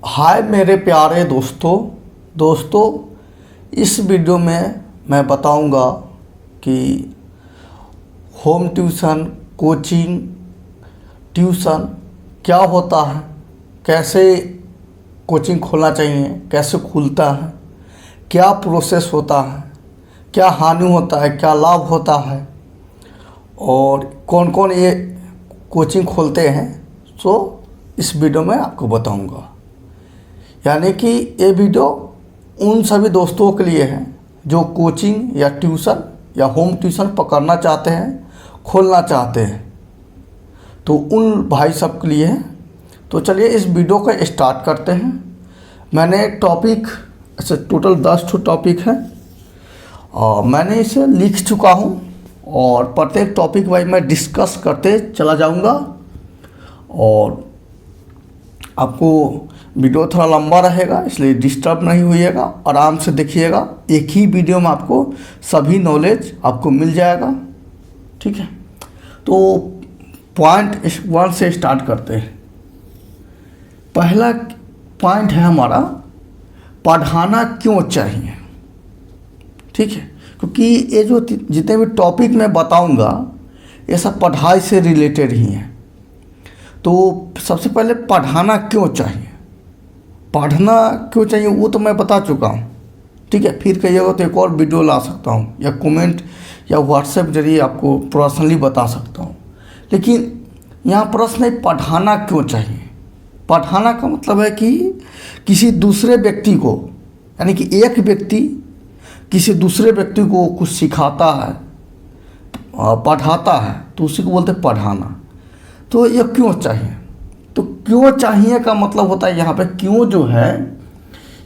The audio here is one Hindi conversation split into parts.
हाय मेरे प्यारे दोस्तों इस वीडियो में मैं बताऊंगा कि होम ट्यूशन कोचिंग ट्यूशन क्या होता है, कैसे कोचिंग खोलना चाहिए, कैसे खुलता है, क्या प्रोसेस होता है, क्या हानि होता है, क्या लाभ होता है और कौन कौन ये कोचिंग खोलते हैं। सो इस वीडियो में आपको बताऊंगा। यानी कि ये वीडियो उन सभी दोस्तों के लिए है जो कोचिंग या ट्यूशन या होम ट्यूशन पकड़ना चाहते हैं, खोलना चाहते हैं, तो उन भाई सब के लिए है। तो चलिए इस वीडियो को स्टार्ट करते हैं। मैंने टॉपिक टोटल 10 टॉपिक है और मैंने इसे लिख चुका हूँ और प्रत्येक टॉपिक वाइज मैं डिस्कस करते चला जाऊँगा और आपको वीडियो थोड़ा लंबा रहेगा, इसलिए डिस्टर्ब नहीं होइएगा, आराम से देखिएगा। एक ही वीडियो में आपको सभी नॉलेज आपको मिल जाएगा, ठीक है। तो पॉइंट 1 से स्टार्ट करते हैं। पहला पॉइंट है हमारा, पढ़ाना क्यों चाहिए, ठीक है। क्योंकि ये जो जितने भी टॉपिक मैं बताऊंगा ये सब पढ़ाई से रिलेटेड ही हैं। तो सबसे पहले पढ़ाना क्यों चाहिए, पढ़ना क्यों चाहिए वो तो मैं बता चुका हूँ, ठीक है। फिर कहिएगा तो एक और वीडियो ला सकता हूँ या कमेंट या व्हाट्सएप जरिए आपको पर्सनली बता सकता हूँ। लेकिन यहाँ प्रश्न है पढ़ाना क्यों चाहिए। पढ़ाना का मतलब है कि किसी दूसरे व्यक्ति को, यानी कि एक व्यक्ति किसी दूसरे व्यक्ति को कुछ सिखाता है, पढ़ाता है, तो उसी को बोलते हैं पढ़ाना। तो ये क्यों चाहिए, तो क्यों चाहिए का मतलब होता है यहाँ पे क्यों जो है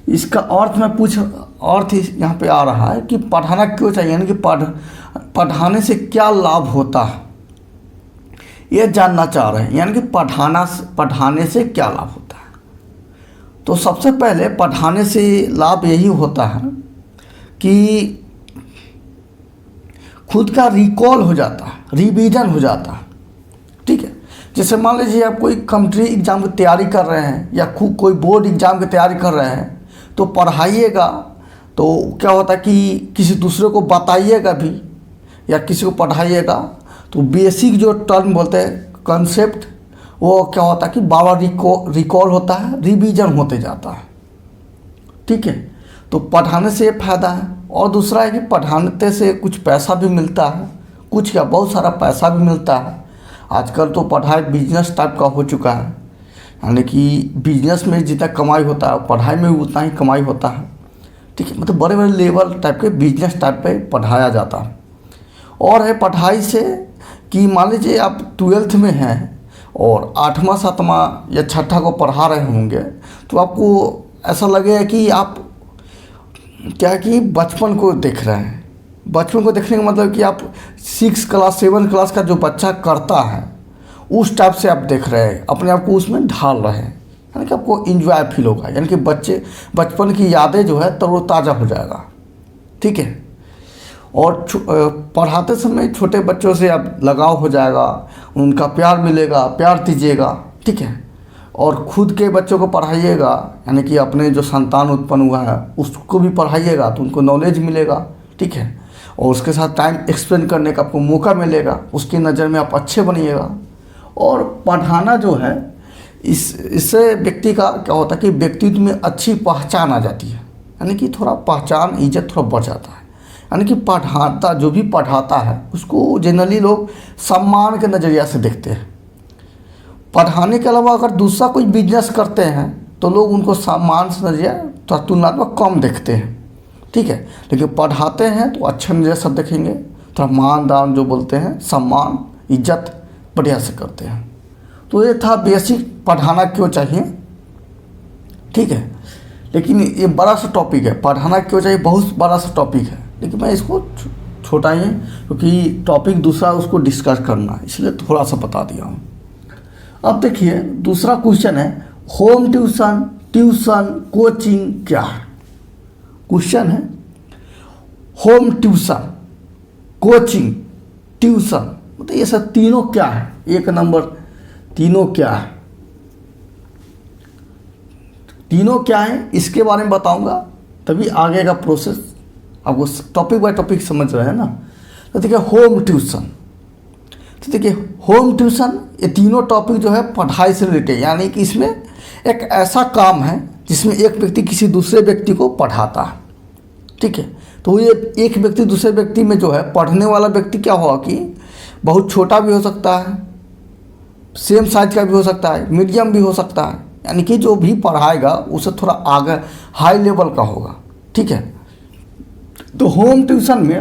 इसका अर्थ में अर्थ यहाँ पे आ रहा है कि पढ़ाना क्यों चाहिए, यानी कि पढ़ाने से क्या लाभ होता है ये जानना चाह रहे हैं। यानी कि पढ़ाने से क्या लाभ होता है। तो सबसे पहले पढ़ाने से लाभ यही होता है कि खुद का रिकॉल हो जाता है, रिवीजन हो जाता है, ठीक है। जैसे मान लीजिए आप कोई कॉम्पिटिटिव एग्ज़ाम की तैयारी कर रहे हैं या कोई बोर्ड एग्ज़ाम की तैयारी कर रहे हैं, तो पढ़ाइएगा तो क्या होता है कि किसी दूसरे को बताइएगा भी या किसी को पढ़ाइएगा तो बेसिक जो टर्म बोलते हैं कॉन्सेप्ट, वो क्या होता है कि बार बार रिकॉल होता है, रिवीजन होते जाता है, ठीक है। तो पढ़ाने से ये फ़ायदा है। और दूसरा है कि पढ़ाने से कुछ पैसा भी मिलता है, कुछ क्या बहुत सारा पैसा भी मिलता है। आजकल तो पढ़ाई बिजनेस टाइप का हो चुका है, यानी कि बिजनेस में जितना कमाई होता है पढ़ाई में भी उतना ही कमाई होता है, ठीक है। मतलब बड़े बड़े लेवल टाइप के बिजनेस टाइप पे पढ़ाया जाता है। और है पढ़ाई से कि मान लीजिए आप 12th में हैं और 8वां 7वां या 6ठा को पढ़ा रहे होंगे, तो आपको ऐसा लगेगा कि आप क्या कि बचपन को देख रहे हैं। बचपन को देखने का मतलब कि आप 6 क्लास 7 क्लास का जो बच्चा करता है उस टाइप से आप देख रहे हैं, अपने आप को उसमें ढाल रहे हैं, यानी कि आपको इंजॉय फील होगा, यानी कि बचपन की यादें जो है तरोताज़ा हो जाएगा, ठीक है। और पढ़ाते समय छोटे बच्चों से आप लगाव हो जाएगा, उनका प्यार मिलेगा, प्यार दीजिएगा, ठीक है। और खुद के बच्चों को पढ़ाइएगा, यानी कि अपने जो संतान उत्पन्न हुआ है उसको भी पढ़ाइएगा तो उनको नॉलेज मिलेगा, ठीक है। और उसके साथ टाइम एक्सपेंड करने का आपको मौका मिलेगा, उसकी नज़र में आप अच्छे बनिएगा। और पढ़ाना जो है इससे व्यक्ति का क्या होता है कि व्यक्तित्व में अच्छी पहचान आ जाती है, यानी कि थोड़ा पहचान इज्जत थोड़ा बढ़ जाता है। यानी कि जो भी पढ़ाता है उसको जनरली लोग सम्मान के नज़रिया से देखते हैं। पढ़ाने के अलावा अगर दूसरा कोई बिजनेस करते हैं तो लोग उनको सम्मान से नज़रिया तुलनात्मक कम देखते हैं, ठीक है। लेकिन पढ़ाते हैं तो अच्छे नज़र से देखेंगे, थोड़ा मान दान जो बोलते हैं, सम्मान इज्जत बढ़िया से करते हैं। तो ये था बेसिक पढ़ाना क्यों चाहिए, ठीक है। लेकिन ये बड़ा सा टॉपिक है, पढ़ाना क्यों चाहिए बहुत बड़ा सा टॉपिक है, लेकिन मैं इसको छोटा ही क्योंकि टॉपिक दूसरा उसको डिस्कस करना, इसलिए थोड़ा सा बता दिया हूँ। अब देखिए दूसरा क्वेश्चन है, होम ट्यूशन कोचिंग क्या है। क्वेश्चन है होम ट्यूशन कोचिंग ट्यूशन, मतलब ये सब तीनों क्या है, एक नंबर तीनों क्या है। तीनों क्या है इसके बारे में बताऊंगा, तभी आगे का प्रोसेस आपको टॉपिक बाय टॉपिक समझ रहे हैं ना। तो देखिए होम ट्यूशन, तो देखिए होम ट्यूशन ये तीनों टॉपिक जो है पढ़ाई से रिलेटेड, यानी कि इसमें एक ऐसा काम है जिसमें एक व्यक्ति किसी दूसरे व्यक्ति को पढ़ाता है, ठीक है। तो ये एक व्यक्ति दूसरे व्यक्ति में जो है पढ़ने वाला व्यक्ति क्या होगा कि बहुत छोटा भी हो सकता है, सेम साइज का भी हो सकता है, मीडियम भी हो सकता है, यानी कि जो भी पढ़ाएगा उसे थोड़ा आगे हाई लेवल का होगा, ठीक है। तो होम ट्यूशन में,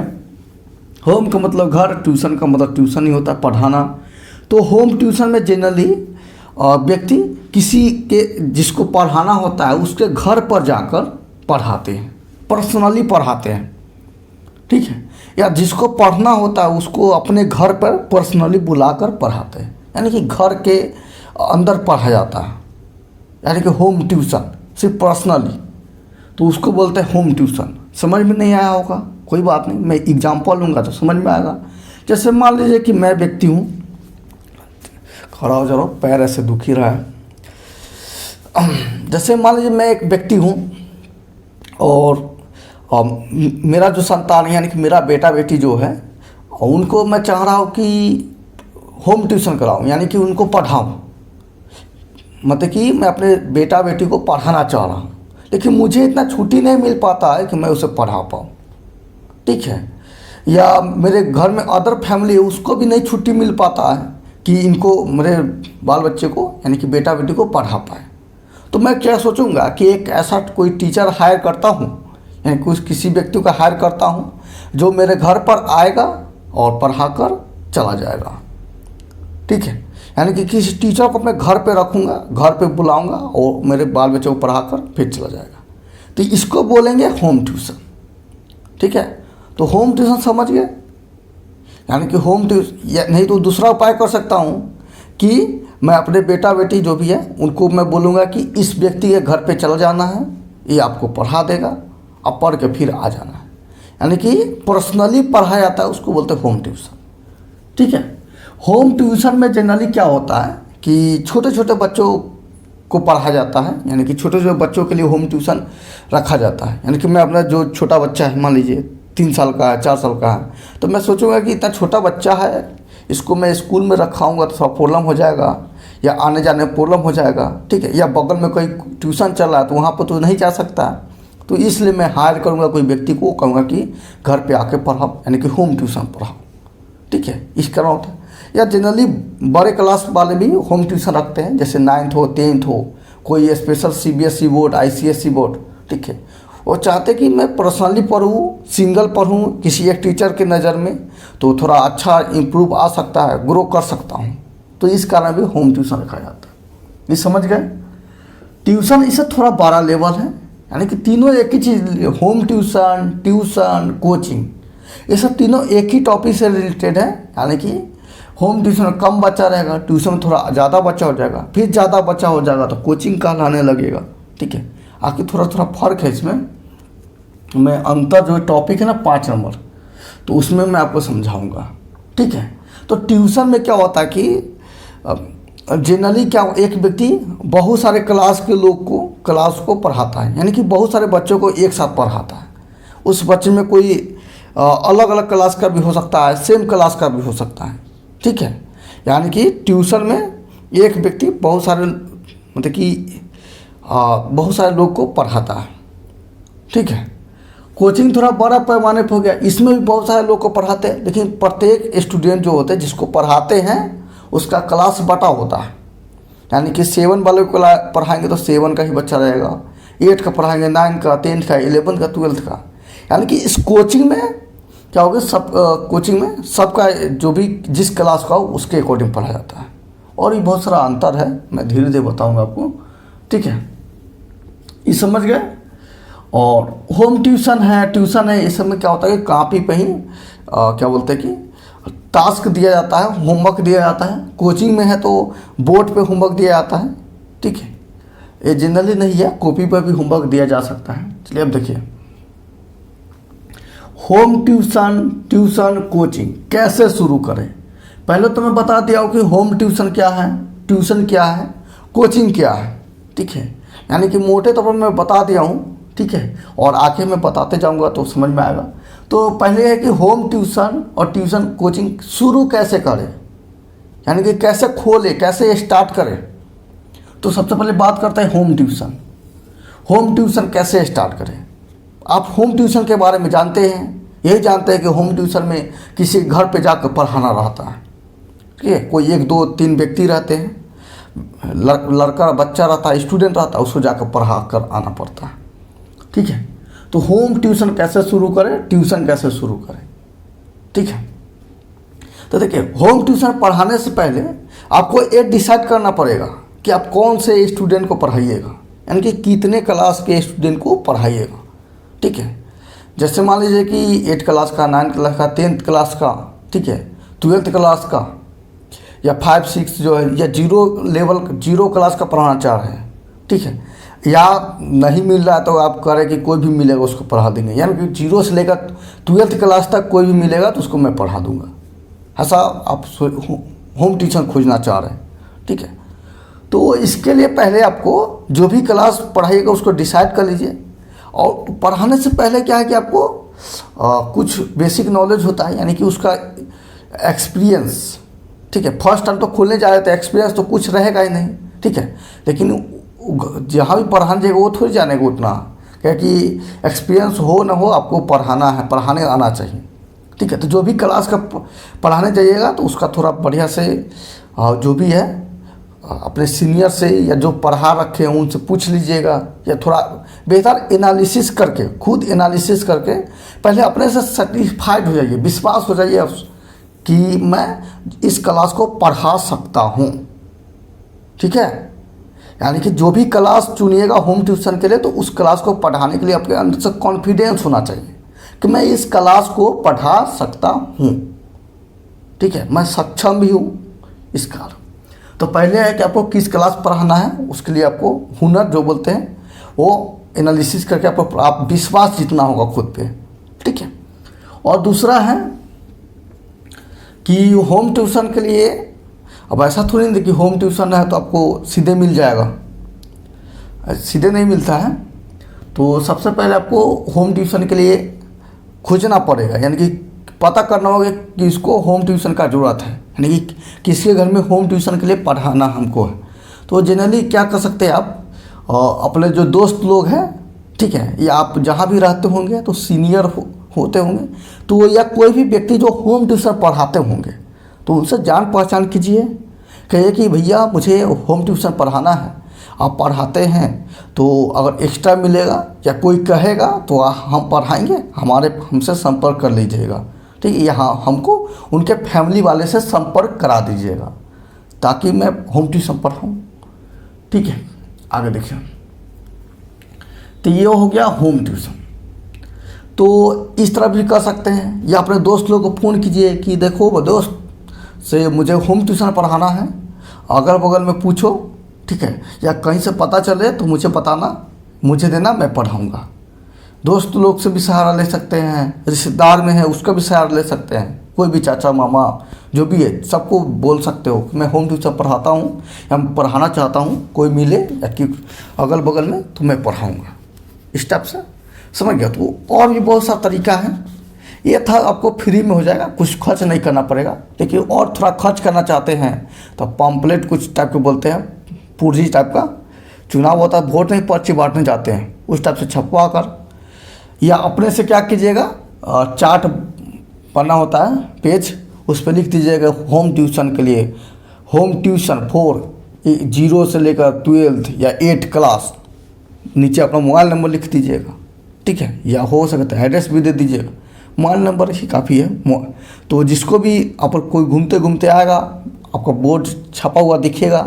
होम का मतलब घर, ट्यूशन का मतलब ट्यूशन ही होता है पढ़ाना। तो होम ट्यूशन में जनरली व्यक्ति किसी के जिसको पढ़ाना होता है उसके घर पर जाकर पढ़ाते हैं, पर्सनली पढ़ाते हैं, ठीक है। या जिसको पढ़ना होता है उसको अपने घर पर पर्सनली बुलाकर पढ़ाते हैं, यानी कि घर के अंदर पढ़ा जाता है, यानी कि होम ट्यूशन सिर्फ पर्सनली, तो उसको बोलते हैं होम ट्यूशन। समझ में नहीं आया होगा, कोई बात नहीं, मैं एग्जांपल लूँगा तो समझ में आएगा। जैसे मान लीजिए कि मैं व्यक्ति हूँ, खड़ा हो जाओ, पैर ऐसे दुख ही रहा है। जैसे मान लीजिए मैं एक व्यक्ति हूँ और मेरा जो संतान है, यानी कि मेरा बेटा बेटी जो है, उनको मैं चाह रहा हूँ कि होम ट्यूशन कराऊँ, यानी कि उनको पढ़ाऊँ, मतलब कि मैं अपने बेटा बेटी को पढ़ाना चाह रहा हूँ, लेकिन मुझे इतना छुट्टी नहीं मिल पाता है कि मैं उसे पढ़ा पाऊँ, ठीक है। या मेरे घर में अदर फैमिली है, उसको भी नहीं छुट्टी मिल पाता है कि इनको, मेरे बाल बच्चे को यानी कि बेटा बेटी को पढ़ा पाए। तो मैं क्या सोचूंगा कि एक ऐसा कोई टीचर हायर करता हूँ, यानी कुछ किसी व्यक्ति को हायर करता हूँ जो मेरे घर पर आएगा और पढ़ाकर चला जाएगा, ठीक है। यानी कि किसी टीचर को अपने घर पे रखूँगा, घर पे बुलाऊँगा और मेरे बाल बच्चों को पढ़ाकर फिर चला जाएगा। तो इसको बोलेंगे होम ट्यूशन, ठीक है। तो होम ट्यूशन समझ गए, यानी कि होम ट्यूशन। या नहीं तो दूसरा उपाय कर सकता हूँ कि मैं अपने बेटा बेटी जो भी है उनको मैं बोलूँगा कि इस व्यक्ति के घर पे चला जाना है, ये आपको पढ़ा देगा, अब पढ़ के फिर आ जाना है, यानी कि पर्सनली पढ़ाया जाता है, उसको बोलते हैं होम ट्यूशन, ठीक है। होम ट्यूशन में जनरली क्या होता है कि छोटे छोटे बच्चों को पढ़ा जाता है, यानी कि छोटे छोटे बच्चों के लिए होम ट्यूशन रखा जाता है। यानी कि मैं अपना जो छोटा बच्चा है, मान लीजिए 3 साल का है, 4 साल का है, तो मैं सोचूंगा कि इतना छोटा बच्चा है, इसको मैं स्कूल में रखाऊंगा तो थोड़ा प्रॉब्लम हो जाएगा, या आने जाने में प्रॉब्लम हो जाएगा, ठीक है। या बगल में कोई ट्यूशन चल रहा है तो वहाँ पर तो नहीं जा सकता, तो इसलिए मैं हायर करूँगा कोई व्यक्ति को, कहूँगा कि घर पे आके पढ़ाओ, यानी कि होम ट्यूशन पढ़ाओ, ठीक है। इस तरह होता है। या जनरली बड़े क्लास वाले भी होम ट्यूशन रखते हैं, जैसे 9th हो, 10th हो, कोई special CBSE board, ICSE board, ठीक है। वो चाहते कि मैं पर्सनली पढ़ूँ, सिंगल पढ़ूँ किसी एक टीचर के नज़र में, तो थोड़ा अच्छा इम्प्रूव आ सकता है, ग्रो कर सकता हूँ, तो इस कारण भी होम ट्यूशन रखा जाता है। ये समझ गए। ट्यूशन इससे थोड़ा बड़ा लेवल है, यानी कि तीनों एक ही चीज़, होम ट्यूशन, ट्यूशन, कोचिंग, ये सब तीनों एक ही टॉपिक से रिलेटेड है। यानी कि होम ट्यूशन में कम बच्चा रहेगा, ट्यूशन में थोड़ा ज़्यादा बच्चा हो जाएगा, फिर ज़्यादा बच्चा हो जाएगा तो कोचिंग कहलाने लगेगा, ठीक है। आखिर थोड़ा थोड़ा फर्क है इसमें। मैं अंतर जो टॉपिक है ना 5 नंबर, तो उसमें मैं आपको समझाऊंगा, ठीक है। तो ट्यूशन में क्या होता है कि जनरली क्या, एक व्यक्ति बहुत सारे क्लास के लोग को क्लास को पढ़ाता है, यानी कि बहुत सारे बच्चों को एक साथ पढ़ाता है। उस बच्चे में कोई अलग अलग क्लास का भी हो सकता है, सेम क्लास का भी हो सकता है, ठीक है। यानी कि ट्यूशन में एक व्यक्ति बहुत सारे, मतलब कि बहुत सारे लोग को पढ़ाता है, ठीक है। कोचिंग थोड़ा बड़ा पैमाने पर हो गया, इसमें भी बहुत सारे लोग को पढ़ाते हैं, लेकिन प्रत्येक स्टूडेंट जो होते हैं जिसको पढ़ाते हैं उसका क्लास बटा होता है। यानी कि 7 वाले को पढ़ाएंगे तो 7 का ही बच्चा रहेगा, 8 का पढ़ाएंगे, 9 का, 10 का, 11 का, 12 का। यानी कि इस कोचिंग में क्या होगा, सब कोचिंग में सबका जो भी जिस क्लास का हो उसके अकॉर्डिंग पढ़ा जाता है, और ये बहुत सारा अंतर है, मैं धीरे धीरे बताऊँगा आपको, ठीक है। ये समझ गए। और होम ट्यूशन है, इस समय क्या होता है कि कॉपी पे ही क्या बोलते हैं कि टास्क दिया जाता है, होमवर्क दिया जाता है। कोचिंग में है तो बोर्ड पे होमवर्क दिया जाता है, ठीक है। ये जनरली नहीं है, कॉपी पर भी होमवर्क दिया जा सकता है। चलिए अब देखिए, होम ट्यूशन कोचिंग कैसे शुरू करें। पहले तो मैं बता दिया हूँ कि होम ट्यूशन क्या है, ट्यूशन क्या है, कोचिंग क्या है, ठीक है। यानी कि मोटे तौर पर मैं बता दिया हूँ, ठीक है, और आगे मैं बताते जाऊँगा तो समझ में आएगा। तो पहले है कि होम ट्यूशन और ट्यूशन कोचिंग शुरू कैसे करें, यानी कि कैसे खोले, कैसे स्टार्ट करें। तो सबसे पहले बात करते हैं होम ट्यूशन। होम ट्यूशन कैसे स्टार्ट करें। आप होम ट्यूशन के बारे में जानते हैं, यही जानते हैं कि होम ट्यूशन में किसी घर पे जाकर पढ़ाना रहता है, ठीक है। कोई 1 2 3 व्यक्ति रहते हैं, लड़का बच्चा रहता है, स्टूडेंट रहता है, उसको जाकर पढ़ा कर आना पड़ता है, ठीक है। तो होम ट्यूशन कैसे शुरू करें, ट्यूशन कैसे शुरू करें, ठीक है। तो देखिए, होम ट्यूशन पढ़ाने से पहले आपको ये डिसाइड करना पड़ेगा कि आप कौन से स्टूडेंट को पढ़ाइएगा, यानी कि कितने क्लास के स्टूडेंट को पढ़ाइएगा, ठीक है। जैसे मान लीजिए कि 8 क्लास का, 9 क्लास का, 10th क्लास का, ठीक है, 12th क्लास का, या 5 6 जो है, या 0 क्लास का पढ़ाना चाह रहे हैं, ठीक है। या नहीं मिल रहा है तो आप करें कि कोई भी मिलेगा उसको पढ़ा देंगे, यानी कि 0 से लेकर 12th क्लास तक कोई भी मिलेगा तो उसको मैं पढ़ा दूंगा, ऐसा आप होम ट्यूशन खोजना चाह रहे हैं, ठीक है। तो इसके लिए पहले आपको जो भी क्लास पढ़ाइएगा उसको डिसाइड कर लीजिए। और पढ़ाने से पहले क्या है कि आपको कुछ बेसिक नॉलेज होता है, यानी कि उसका एक्सपीरियंस, ठीक है। फर्स्ट टाइम तो खोलने जा रहे थे, एक्सपीरियंस तो कुछ रहेगा ही नहीं, ठीक है। लेकिन जहाँ भी पढ़ाने जाएगा वो थोड़ी जानेगा उतना, क्या कि एक्सपीरियंस हो ना हो आपको पढ़ाना है, पढ़ाने आना चाहिए, ठीक है। तो जो भी क्लास का पढ़ाने जाइएगा तो उसका थोड़ा बढ़िया से जो भी है अपने सीनियर से या जो पढ़ा रखे हैं उनसे पूछ लीजिएगा, या थोड़ा बेहतर एनालिसिस करके, खुद एनालिसिस करके पहले अपने से सेटिस्फाइड हो जाइए, विश्वास हो जाइए कि मैं इस क्लास को पढ़ा सकता हूँ, ठीक है। यानी कि जो भी क्लास चुनिएगा होम ट्यूशन के लिए तो उस क्लास को पढ़ाने के लिए आपके अंदर से कॉन्फिडेंस होना चाहिए कि मैं इस क्लास को पढ़ा सकता हूँ, ठीक है, मैं सक्षम भी हूँ इस कारण। तो पहले है कि आपको किस क्लास पढ़ाना है, उसके लिए आपको हुनर जो बोलते हैं वो एनालिसिस करके आपको आप विश्वास जीतना होगा खुद पे, ठीक है। और दूसरा है कि होम ट्यूशन के लिए अब ऐसा थोड़ी नहीं कि होम ट्यूशन है तो आपको सीधे मिल जाएगा, सीधे नहीं मिलता है। तो सबसे पहले आपको होम ट्यूशन के लिए खोजना पड़ेगा, यानी कि पता करना होगा कि इसको होम ट्यूशन का ज़रूरत है, यानी कि किसके घर में होम ट्यूशन के लिए पढ़ाना हमको है। तो जनरली क्या कर सकते हैं आप, अपने जो दोस्त लोग हैं, ठीक है, या आप जहाँ भी रहते होंगे तो सीनियर होते होंगे तो, या कोई भी व्यक्ति जो होम ट्यूशन पढ़ाते होंगे तो उनसे जान पहचान कीजिए, कहिए कि भैया मुझे होम ट्यूशन पढ़ाना है, आप पढ़ाते हैं तो अगर एक्स्ट्रा मिलेगा या कोई कहेगा तो हम पढ़ाएंगे, हमसे संपर्क कर लीजिएगा, ठीक है। यहाँ हमको उनके फैमिली वाले से संपर्क करा दीजिएगा ताकि मैं होम ट्यूशन पढ़ाऊँ, ठीक है। आगे देखिए, तो ये हो गया होम ट्यूशन। तो इस तरह भी कर सकते हैं, या अपने दोस्त लोग को फ़ोन कीजिए कि देखो वो दोस्त से मुझे होम ट्यूशन पढ़ाना है, अगल बगल में पूछो, ठीक है, या कहीं से पता चले तो मुझे बताना, मुझे देना, मैं पढ़ाऊँगा। दोस्त लोग से भी सहारा ले सकते हैं, रिश्तेदार में है उसका भी सहारा ले सकते हैं, कोई भी चाचा मामा जो भी है सबको बोल सकते हो कि मैं होम ट्यूशन पढ़ाता हूँ या पढ़ाना चाहता हूँ, कोई मिले या कि अगल बगल में तो मैं पढ़ाऊँगा, इस टाइप से, समझ गया। तो और भी बहुत सा तरीका है, ये था आपको फ्री में हो जाएगा, कुछ खर्च नहीं करना पड़ेगा। लेकिन और थोड़ा खर्च करना चाहते हैं तो पम्पलेट कुछ टाइप के बोलते हैं, पुर्जी टाइप का, चुनाव होता है, वोट नहीं पर्ची बांटने जाते हैं, उस टाइप से छपवा कर, या अपने से क्या कीजिएगा, चार्ट पन्ना होता है पेज, उस पर लिख दीजिएगा होम ट्यूशन के लिए, होम ट्यूशन फॉर 0 से लेकर 12th या 8 क्लास, नीचे अपना मोबाइल नंबर लिख दीजिएगा, ठीक है, या हो सकता है एड्रेस भी दे दीजिएगा, मोबाइल नंबर ही काफ़ी है। तो जिसको भी आप कोई घूमते घूमते आएगा, आपका बोर्ड छपा हुआ दिखेगा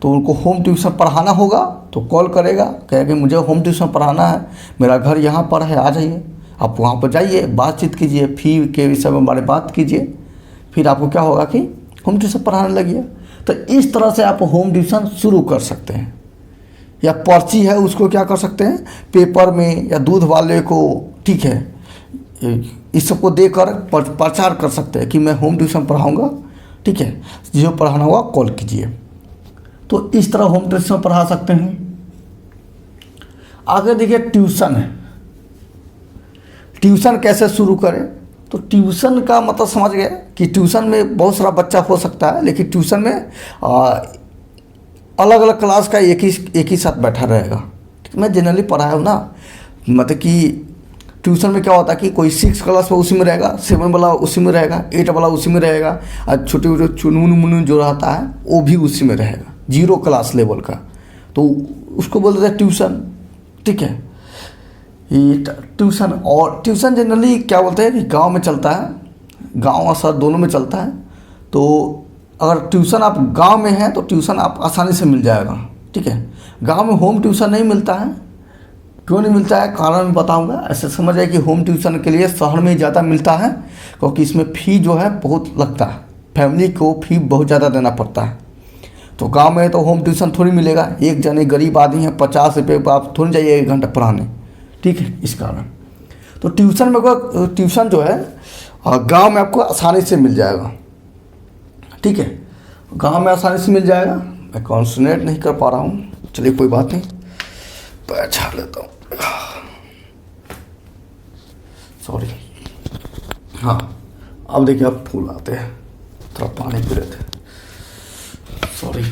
तो उनको होम ट्यूशन पढ़ाना होगा तो कॉल करेगा, कहेगा कि मुझे होम ट्यूशन पढ़ाना है, मेरा घर यहाँ पर है, आ जाइए। आप वहाँ पर जाइए, बातचीत कीजिए, फी के विषय में बारे बात कीजिए, फिर आपको क्या होगा कि होम ट्यूशन पढ़ाने लगिए। तो इस तरह से आप होम ट्यूशन शुरू कर सकते हैं। या पर्ची है उसको क्या कर सकते हैं, पेपर में या दूध वाले को, ठीक है, इस सबको देकर प्रचार कर सकते हैं कि मैं होम ट्यूशन पढ़ाऊँगा, ठीक है, जो पढ़ाना होगा कॉल कीजिए। तो इस तरह होम ट्यूशन पढ़ा सकते हैं। आगे देखिए ट्यूशन है। ट्यूशन कैसे शुरू करें? तो ट्यूशन का मतलब समझ गए कि ट्यूशन में बहुत सारा बच्चा हो सकता है, लेकिन ट्यूशन में अलग अलग क्लास का एक ही साथ बैठा रहेगा। मैं जनरली पढ़ाया हूँ ना, मतलब कि ट्यूशन में क्या होता है कि कोई 6 क्लास में उसी में रहेगा, 7 वाला उसी में रहेगा, 8 वाला उसी में रहेगा, और छोटे छोटे चुनमुन मुन जो रहता है वो भी उसी में रहेगा, 0 क्लास लेवल का, तो उसको बोलते हैं ट्यूशन। ठीक है, ये ट्यूशन। और ट्यूशन जनरली क्या बोलते हैं कि गांव में चलता है, गांव और शहर दोनों में चलता है। तो अगर ट्यूशन आप गांव में हैं तो ट्यूशन आप आसानी से मिल जाएगा। ठीक है, गांव में होम ट्यूशन नहीं मिलता है। क्यों नहीं मिलता है, कारण मैं बताऊंगा। ऐसे समझ आए कि होम ट्यूशन के लिए शहर में ज़्यादा मिलता है, क्योंकि इसमें फ़ी जो है बहुत लगता है, फैमिली को फ़ी बहुत ज़्यादा देना पड़ता है। तो गांव में तो होम ट्यूशन थोड़ी मिलेगा, एक जने गरीब आदमी है 50 रुपये आप थोड़ी जाइए 1 घंटा पढ़ाने। ठीक है, इस कारण तो ट्यूशन में ट्यूशन जो है गांव में आपको आसानी से मिल जाएगा। ठीक है, गांव में आसानी से मिल जाएगा। मैं कॉन्सन्ट्रेट नहीं कर पा रहा हूँ, चलिए कोई बात नहीं, पैर छाड़ लेता हूँ, सॉरी। हाँ, अब देखिए अब फूल आते हैं, थोड़ा पानी पी रहे थे, सॉरी।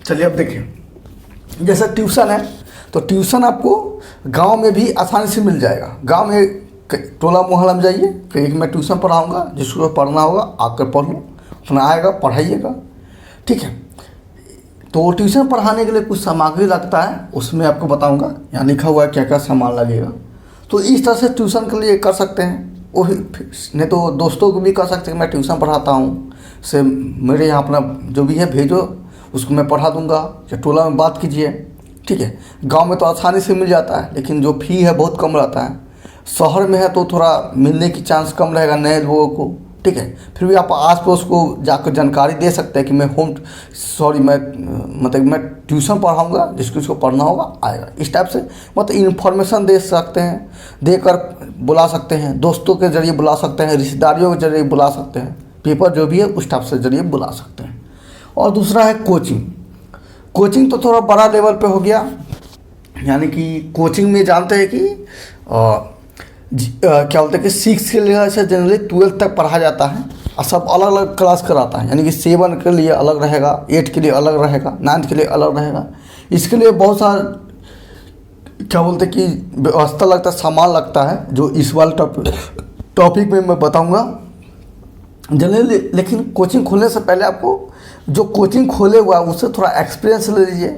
चलिए अब देखिए, जैसा ट्यूशन है तो ट्यूशन आपको गांव में भी आसानी से मिल जाएगा। गांव में टोला मोहल्ला में जाइए, कहीं मैं ट्यूशन पढ़ाऊँगा, जिसको पढ़ना होगा आकर पढ़ लो, अपना आएगा पढ़ाइएगा। ठीक है, तो ट्यूशन पढ़ाने के लिए कुछ सामग्री लगता है, उसमें आपको बताऊंगा, यहाँ लिखा हुआ है क्या क्या सामान लगेगा। तो इस तरह से ट्यूशन के लिए कर सकते हैं। वो नहीं तो दोस्तों को भी कर सकते हैं, मैं ट्यूशन पढ़ाता हूँ, से मेरे यहाँ अपना जो भी है भेजो, उसको मैं पढ़ा दूंगा, या टोला में बात कीजिए। ठीक है, गांव में तो आसानी से मिल जाता है, लेकिन जो फ़ी है बहुत कम रहता है। शहर में है तो थोड़ा मिलने की चांस कम रहेगा नए लोगों को। ठीक है, फिर भी आप आस पड़ोस को जाकर जानकारी दे सकते हैं कि मैं मैं ट्यूशन पढ़ाऊँगा, जिसको पढ़ना होगा आएगा। इस टाइप से मतलब इन्फॉर्मेशन दे सकते हैं, देकर बुला सकते हैं, दोस्तों के जरिए बुला सकते हैं, रिश्तेदारियों के जरिए बुला सकते हैं, पेपर जो भी है उस टाइप से जरिए बुला सकते हैं। और दूसरा है कोचिंग। कोचिंग तो थोड़ा बड़ा लेवल पे हो गया, यानी कि कोचिंग में जानते हैं कि क्या बोलते हैं कि 6 के लिए से जनरली 12 तक पढ़ा जाता है, और सब अलग अलग क्लास कराता है, यानी कि 7 के लिए अलग रहेगा, 8 के लिए अलग रहेगा, 9 के लिए अलग रहेगा। इसके लिए बहुत सारा क्या बोलते हैं कि व्यवस्था लगता है, सामान लगता है, जो इस वाले टॉपिक में मैं बताऊंगा जनरली। लेकिन कोचिंग खोलने से पहले आपको जो कोचिंग खोले हुआ है उससे थोड़ा एक्सपीरियंस ले लीजिए,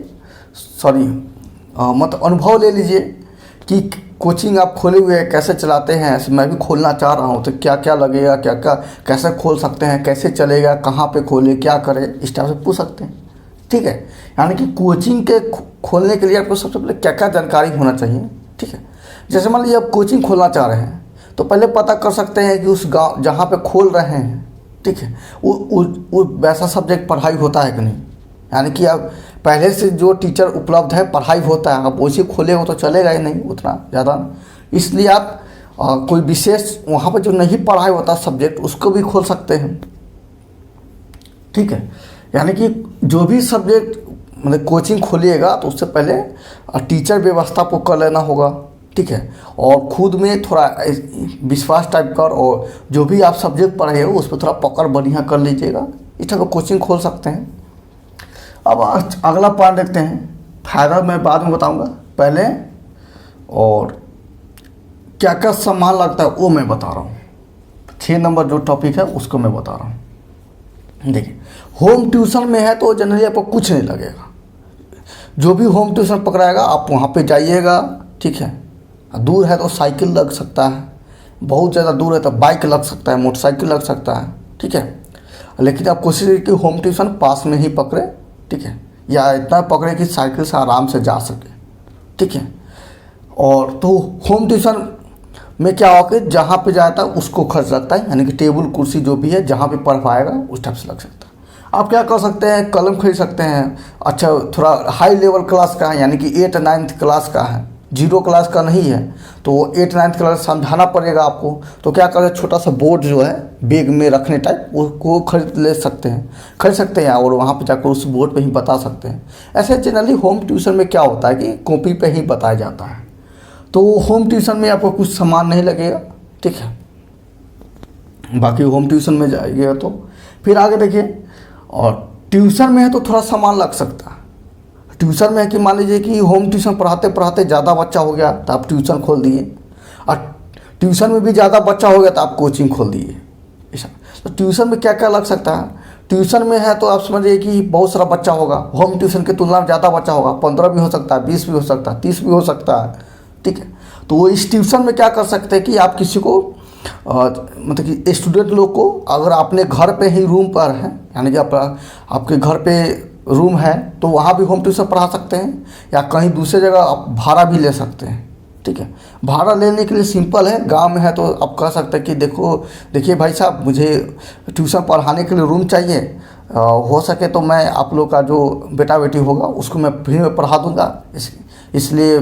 मतलब अनुभव ले लीजिए कि कोचिंग आप खोले हुए हैं कैसे चलाते हैं। मैं भी खोलना चाह रहा हूँ, तो क्या क्या लगेगा, क्या क्या कैसे खोल सकते हैं, कैसे चलेगा, कहाँ पे खोले, क्या करें, इस टाइप से पूछ सकते हैं। ठीक है, यानी कि कोचिंग के खोलने के लिए आपको सबसे पहले क्या क्या जानकारी होना चाहिए। ठीक है, जैसे मान लीजिए आप कोचिंग खोलना चाह रहे हैं तो पहले पता कर सकते हैं कि उस गाँव जहाँ पर खोल रहे हैं, ठीक है, वो वैसा सब्जेक्ट पढ़ाई होता है कि नहीं, यानी कि अब पहले से जो टीचर उपलब्ध है पढ़ाई होता है, अब वैसे खोले हो तो चलेगा ही नहीं उतना ज़्यादा। इसलिए आप कोई विशेष वहाँ पर जो नहीं पढ़ाई होता सब्जेक्ट उसको भी खोल सकते हैं। ठीक है, यानी कि जो भी सब्जेक्ट मतलब कोचिंग खोलिएगा तो उससे पहले टीचर व्यवस्था को कर लेना होगा। ठीक है, और खुद में थोड़ा विश्वास टाइप कर, और जो भी आप सब्जेक्ट पढ़े हो उस पर थोड़ा पकड़ बढ़िया कर लीजिएगा, इस तरह का कोचिंग खोल सकते हैं। अब अगला पॉइंट देखते हैं, फायदा मैं बाद में बताऊंगा, पहले और क्या क्या सामान लगता है वो मैं बता रहा हूँ। 6 नंबर जो टॉपिक है उसको मैं बता रहा हूँ। देखिए, होम ट्यूशन में है तो जनरली आपको कुछ नहीं लगेगा, जो भी होम ट्यूशन पकड़ाएगा आप वहाँ पे जाइएगा। ठीक है, दूर है तो साइकिल लग सकता है, बहुत ज़्यादा दूर है तो बाइक लग सकता है, मोटरसाइकिल लग सकता है। ठीक है, लेकिन आप कोशिश करिए कि होम ट्यूशन पास में ही पकड़े। ठीक है, या इतना पकड़े कि साइकिल से आराम से जा सके। ठीक है, और तो होम ट्यूशन में क्या होगा कि जहाँ पे जाता है उसको खर्च लगता है, यानी कि टेबल कुर्सी जो भी है जहाँ पे पढ़ पाएगा उस टाइप से लग सकता है। आप क्या कर सकते हैं, कलम खरीद सकते हैं, अच्छा थोड़ा हाई लेवल क्लास का है, यानी कि 8 9th क्लास का है जीरो क्लास का नहीं है, तो 8-9 क्लास समझाना पड़ेगा आपको। तो क्या करें, छोटा सा बोर्ड जो है बैग में रखने टाइप उसको खरीद ले सकते हैं, और वहाँ पे जाकर उस बोर्ड पे ही बता सकते हैं। ऐसे जनरली होम ट्यूशन में क्या होता है कि कॉपी पे ही बताया जाता है, तो होम ट्यूशन में आपको कुछ सामान नहीं लगेगा, ठीक है। बाकी होम ट्यूशन में जाइएगा तो फिर आगे देखिए, और ट्यूशन में है तो थोड़ा सामान लग सकता है। ट्यूशन में है कि मान लीजिए कि होम ट्यूशन पढ़ाते पढ़ाते ज़्यादा बच्चा हो गया तो आप ट्यूशन खोल दिए, और ट्यूशन में भी ज़्यादा बच्चा हो गया तो आप कोचिंग खोल दिए, ऐसा। तो ट्यूशन में क्या क्या लग सकता है, ट्यूशन में है तो आप समझिए कि बहुत सारा बच्चा होगा, होम ट्यूशन की तुलना में ज़्यादा बच्चा होगा, 15 भी हो सकता है, 20 भी हो सकता है, 30 भी हो सकता है, ठीक है। तो इस ट्यूशन में क्या कर सकते हैं कि आप किसी को मतलब कि स्टूडेंट लोग को, अगर अपने घर पे ही रूम पर है, यानी कि आपके घर पे रूम है तो वहाँ भी होम ट्यूशन पढ़ा सकते हैं, या कहीं दूसरी जगह आप भाड़ा भी ले सकते हैं, ठीक है। भाड़ा लेने के लिए सिंपल है, गांव में है तो आप कह सकते हैं कि देखिए भाई साहब, मुझे ट्यूशन पढ़ाने के लिए रूम चाहिए, हो सके तो मैं आप लोग का जो बेटा बेटी होगा उसको मैं फ्री में पढ़ा दूँगा, इसलिए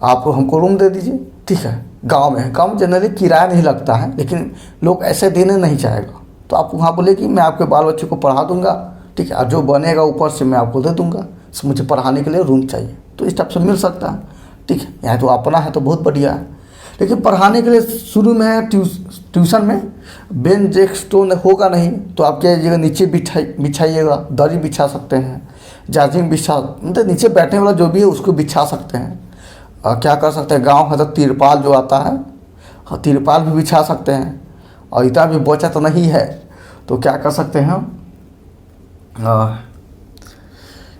आप हमको रूम दे दीजिए, ठीक है। गांव में जनरली किराया नहीं लगता है, लेकिन लोग ऐसे देने नहीं चाहेगा, तो आप वहाँ बोले कि मैं आपके बाल बच्चे को पढ़ा दूँगा, ठीक है, और जो बनेगा ऊपर से मैं आपको दे दूँगा, मुझे पढ़ाने के लिए रूम चाहिए, तो इस टाइप से मिल सकता है, ठीक है। यहाँ तो अपना है तो बहुत बढ़िया है, लेकिन पढ़ाने के लिए शुरू में ट्यूशन में बेंच डेस्क स्टोन होगा नहीं, तो आप क्या जगह नीचे बिछाइएगा, दरी बिछा सकते हैं, जाजिम मतलब नीचे बैठने वाला जो भी है उसको बिछा सकते हैं। क्या कर सकते हैं, गांव है तो तिरपाल जो आता है, तिरपाल भी बिछा सकते हैं, और इतना भी बचत नहीं है तो क्या कर सकते हैं,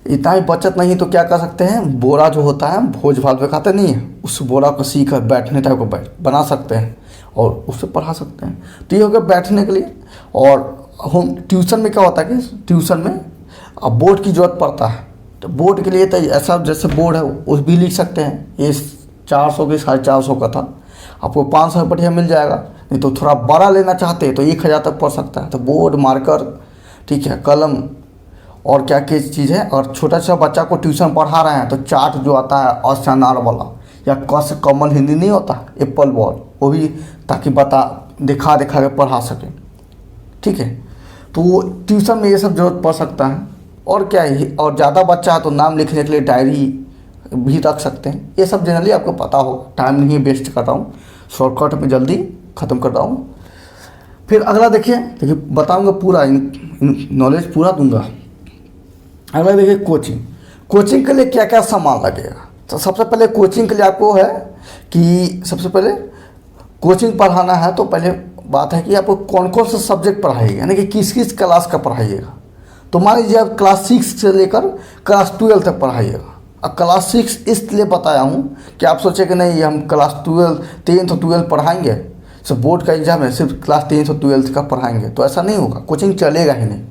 इतना ही बचत नहीं तो क्या कर सकते हैं, बोरा जो होता है भोज भात में खाते नहीं है, उस बोरा को सीख कर बैठने टाइप को बना सकते हैं और उससे पढ़ा सकते हैं। तो ये हो गया बैठने के लिए। और होम ट्यूशन में क्या होता है कि ट्यूशन में अब बोर्ड की ज़रूरत पड़ता है, तो बोर्ड के लिए तो ऐसा जैसे बोर्ड है उस भी लिख सकते हैं, ये 400 के 450 का था, आपको 500 बढ़िया मिल जाएगा। नहीं तो थोड़ा बड़ा लेना चाहते हैं तो 1000 तक पड़ सकता है। तो बोर्ड, मार्कर, ठीक है, कलम और क्या क्या चीज़ है। और छोटा सा बच्चा को ट्यूशन पढ़ा रहे हैं तो चार्ट जो आता है अशनार वाला, या क से कमल हिंदी नहीं होता, एप्पल बॉल, वो भी, ताकि दिखा के पढ़ा सकें, ठीक है। तो ट्यूशन में ये सब जरूरत पड़ सकता है। और क्या है, और ज़्यादा बच्चा है तो नाम लिखने के लिए डायरी भी रख सकते हैं। ये सब जनरली आपको पता हो, टाइम नहीं वेस्ट कर रहा हूँ, शॉर्टकट में जल्दी ख़त्म कर रहा हूँ। फिर अगला देखिए बताऊँगा, पूरा नॉलेज पूरा दूंगा। अगला देखिए कोचिंग के लिए क्या क्या सामान लगेगा। तो सबसे पहले कोचिंग के लिए आपको है कि सबसे पहले कोचिंग पढ़ाना है तो पहले बात है कि आपको कौन कौन सा सब्जेक्ट पढ़ाइएगा, यानी कि किस किस क्लास का पढ़ाइएगा। तो मान लीजिए आप क्लास 6 से लेकर क्लास 12 तक पढ़ाइएगा। अब क्लास 6 इसलिए बताया हूँ कि आप सोचे कि नहीं हम क्लास 10 और 12 पढ़ाएंगे, सब बोर्ड का एग्जाम है, सिर्फ क्लास 10 और 12 का पढ़ाएंगे, तो ऐसा नहीं होगा, कोचिंग चलेगा ही नहीं।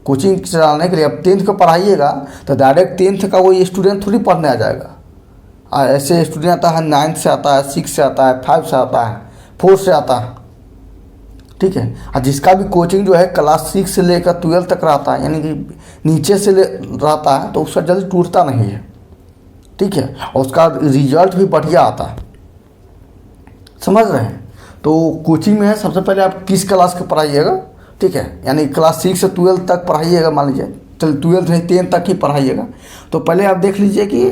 कोचिंग चलाने के लिए अब 10th का पढ़ाइएगा तो डायरेक्ट 10th का वही स्टूडेंट थोड़ी पढ़ने आ जाएगा। ऐसे स्टूडेंट आता है 9th से आता है, 6 से आता है, 5 से आता है, 4 से आता है, ठीक है। और जिसका भी कोचिंग जो है क्लास 6 से लेकर 12 तक रहता है, यानी कि नीचे से रहता है, तो उसका जल्दी टूटता नहीं है, ठीक है, और उसका रिजल्ट भी बढ़िया आता है, समझ रहे हैं। तो कोचिंग में है सबसे पहले आप किस क्लास का पढ़ाइएगा, ठीक है, यानी क्लास 6 से 12 तक पढ़ाइएगा, मान लीजिए चल 12 नहीं 10 तक ही पढ़ाइएगा। तो पहले आप देख लीजिए कि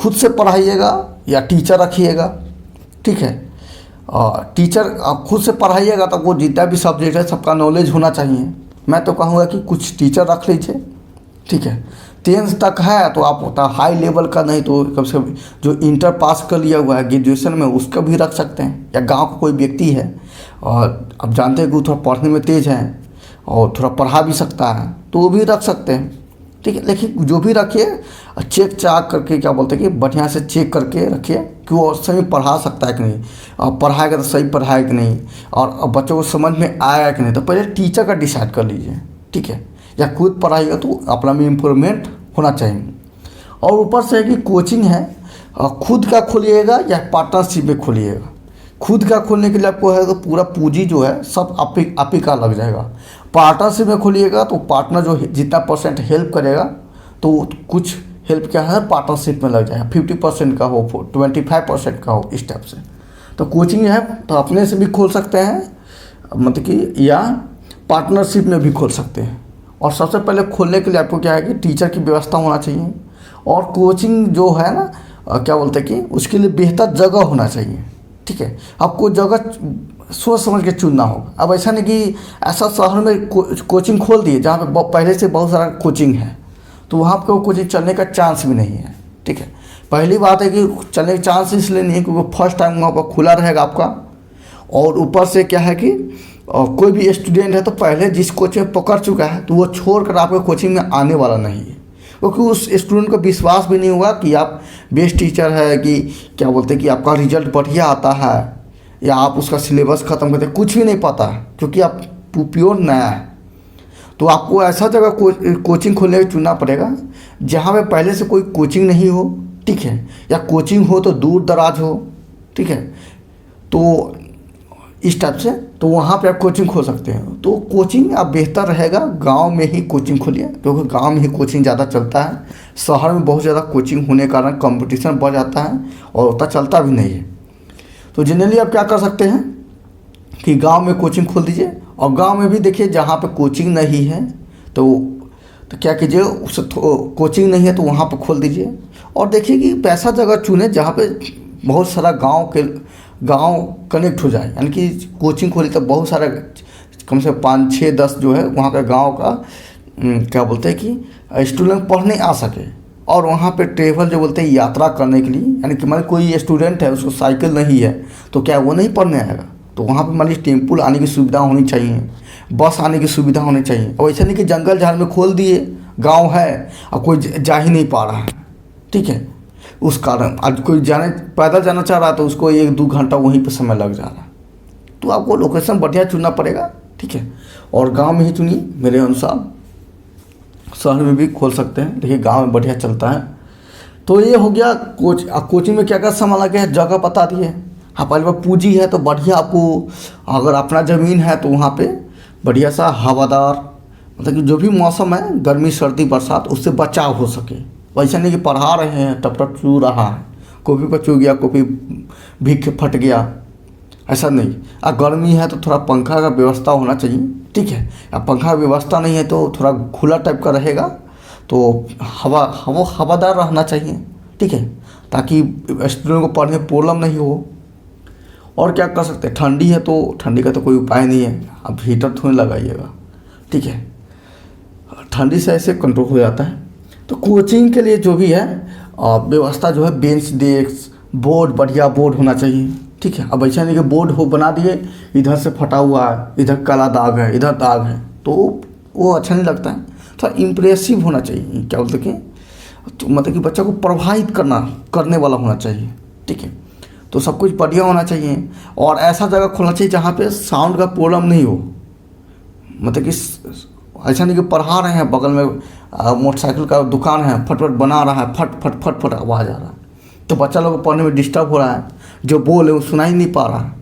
खुद से पढ़ाइएगा या टीचर रखिएगा, ठीक है। टीचर आप खुद से पढ़ाइएगा तो वो जितना भी सब्जेक्ट है सबका नॉलेज होना चाहिए। मैं तो कहूँगा कि कुछ टीचर रख लीजिए, ठीक है। 10th तक है तो आप होता हाई लेवल का, नहीं तो कम से कम जो इंटर पास कर लिया हुआ है ग्रेजुएशन में उसका भी रख सकते हैं। या गांव का कोई व्यक्ति है और आप जानते हैं कि वो थोड़ा पढ़ने में तेज़ है और थोड़ा पढ़ा भी सकता है तो वो भी रख सकते हैं, ठीक है। लेकिन जो भी रखिए चेक चाक करके, क्या बोलते हैं कि बढ़िया से चेक करके रखिए कि वो सही पढ़ा सकता है कि नहीं, और पढ़ाएगा तो सही पढ़ाएगा कि नहीं, और बच्चों को समझ में आएगा कि नहीं। तो पहले टीचर का डिसाइड कर लीजिए, ठीक है। या खुद पढ़ाइएगा तो अपना में इम्प्रूवमेंट होना चाहिए। और ऊपर से है कि कोचिंग है खुद का खोलिएगा या पार्टनरशिप में खोलिएगा। खुद का खोलने के लिए आपको है तो पूरा पूंजी जो है सब आप ही का लग जाएगा। पार्टनरशिप में खोलिएगा तो पार्टनर जो जितना % हेल्प करेगा तो कुछ हेल्प क्या है, पार्टनरशिप में लग जाए, 50% का हो, 25% का हो, इस टाइप से। तो कोचिंग है तो अपने से भी खोल सकते हैं, मतलब कि या पार्टनरशिप में भी खोल सकते हैं। और सबसे पहले खोलने के लिए आपको क्या है कि टीचर की व्यवस्था होना चाहिए, और कोचिंग जो है ना क्या बोलते हैं कि उसके लिए बेहतर जगह होना चाहिए। ठीक है, आपको जगह सोच समझ के चुनना होगा। अब ऐसा नहीं कि ऐसा शहर में कोचिंग खोल दिए जहाँ पे पहले से बहुत सारा कोचिंग है, तो वहाँ पर कोचिंग चलने का चांस भी नहीं है। ठीक है, पहली बात है कि चलने का चांस इसलिए नहीं है क्योंकि फर्स्ट टाइम वहाँ पर खुला रहेगा आपका, और ऊपर से क्या है कि कोई भी स्टूडेंट है तो पहले जिस कोचिंग में पकड़ चुका है तो वो छोड़कर आपके कोचिंग में आने वाला नहीं है, क्योंकि उस स्टूडेंट को विश्वास भी नहीं होगा कि आप बेस्ट टीचर है, कि क्या बोलते हैं कि आपका रिजल्ट बढ़िया आता है, या आप उसका सिलेबस ख़त्म करते, कुछ भी नहीं पता क्योंकि आप प्योर नया है। तो आपको ऐसा जगह कोचिंग खोलने का चुनना पड़ेगा जहाँ पे पहले से कोई कोचिंग नहीं हो। ठीक है, या कोचिंग हो तो दूर दराज हो। ठीक है, तो इस टाइप से तो वहाँ पे आप कोचिंग खोल सकते हैं। तो कोचिंग आप बेहतर रहेगा गांव में ही कोचिंग खोलिए, क्योंकि गांव में ही कोचिंग ज़्यादा चलता है। शहर में बहुत ज़्यादा कोचिंग होने के कारण कंपटीशन बढ़ जाता है और उतना चलता भी नहीं है। तो जनरली आप क्या कर सकते हैं कि गांव में कोचिंग खोल दीजिए, और गांव में भी देखिए जहाँ पे कोचिंग नहीं है तो क्या कीजिए, उससे कोचिंग नहीं है तो वहाँ पर खोल दीजिए। और देखिए कि पैसा जगह चुने जहाँ पे बहुत सारा गांव कनेक्ट हो जाए, यानी कि कोचिंग खोली तो बहुत सारा कम से 5, 6, 10 जो है वहाँ का गांव का क्या बोलते हैं कि स्टूडेंट पढ़ने आ सके। और वहाँ पे ट्रेवल जो बोलते हैं यात्रा करने के लिए, यानी कि मान कोई स्टूडेंट है उसको साइकिल नहीं है तो क्या वो नहीं पढ़ने आएगा, तो वहाँ पे मान लीजिए टेम्पू आने की सुविधा होनी चाहिए, बस आने की सुविधा होनी चाहिए। और ऐसा नहीं कि जंगल झाड़ में खोल दिए, गाँव है और कोई जा ही नहीं पा रहा है। ठीक है, उस कारण आज कोई पैदल जाना चाह रहा है तो उसको 1-2 घंटा वहीं पर समय लग जा रहा है। तो आपको लोकेशन बढ़िया चुनना पड़ेगा। ठीक है, और गांव में ही चुनिए मेरे अनुसार, शहर में भी खोल सकते हैं, देखिए गांव में बढ़िया चलता है। तो ये हो गया कोचिंग में क्या क्या सामान लगे है, जगह बता दिए। हाँ, पहले बार पूंजी है तो बढ़िया आपको, अगर अपना ज़मीन है तो वहाँ पे बढ़िया सा हवादार, मतलब कि जो भी मौसम है गर्मी सर्दी बरसात उससे बचाव हो सके। वैसा नहीं कि पढ़ा रहे हैं टप टप चू रहा है, कॉपी पर चू गया, कॉपी भीग फट गया, ऐसा नहीं। अब गर्मी है तो थोड़ा पंखा का व्यवस्था होना चाहिए। ठीक है, अब पंखा की व्यवस्था नहीं है तो थोड़ा खुला टाइप का रहेगा, तो हवादार रहना चाहिए। ठीक है, ताकि स्टूडेंट को पढ़ने में प्रॉब्लम नहीं हो। और क्या कर सकते हैं, ठंडी है तो ठंडी का तो कोई उपाय नहीं है, अब हीटर थोड़ी लगाइएगा। ठीक है, ठंडी से ऐसे कंट्रोल हो जाता है। तो कोचिंग के लिए जो भी है व्यवस्था जो है, बेंच डेस्क बोर्ड, बढ़िया बोर्ड होना चाहिए। ठीक है, अब ऐसा नहीं कि बोर्ड हो बना दिए इधर से फटा हुआ है, इधर काला दाग है, इधर दाग है, तो वो अच्छा नहीं लगता है। थोड़ा इम्प्रेसिव होना चाहिए, क्या बोलते कि तो मतलब कि बच्चा को प्रभावित करने वाला होना चाहिए। ठीक है, तो सब कुछ बढ़िया होना चाहिए। और ऐसा जगह खोलना चाहिए जहाँ पे साउंड का प्रॉब्लम नहीं हो, मतलब कि ऐसा नहीं कि पढ़ा रहे हैं बगल में मोटरसाइकिल का दुकान है, फटफट बना रहा है, फट फट फट फट आवाज़ आ रहा है, तो बच्चा लोग को पढ़ने में डिस्टर्ब हो रहा है, जो बोले वो सुना ही नहीं पा रहा है।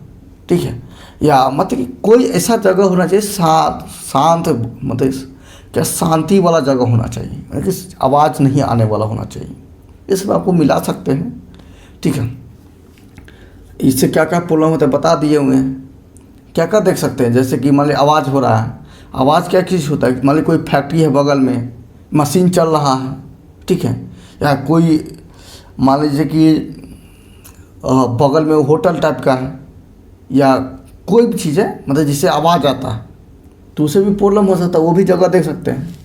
ठीक है, या मतलब कि कोई ऐसा जगह होना चाहिए शांत, मतलब क्या शांति वाला जगह होना चाहिए, मतलब कि आवाज़ नहीं आने वाला होना चाहिए। इसमें आपको मिला सकते हैं। ठीक है, इससे क्या क्या प्रॉब्लम होता है बता दिए हुए हैं। क्या क्या देख सकते हैं, जैसे कि मान लीजिए आवाज़ हो रहा है, आवाज़ क्या चीज़ होता है, मान लीजिए कोई फैक्ट्री है बगल में, मशीन चल रहा है। ठीक है, या कोई मान लीजिए कि बगल में होटल टाइप का है, या कोई भी चीज़ है मतलब जिससे आवाज़ आता है, तो उसे भी प्रॉब्लम हो सकता है, वो भी जगह देख सकते हैं।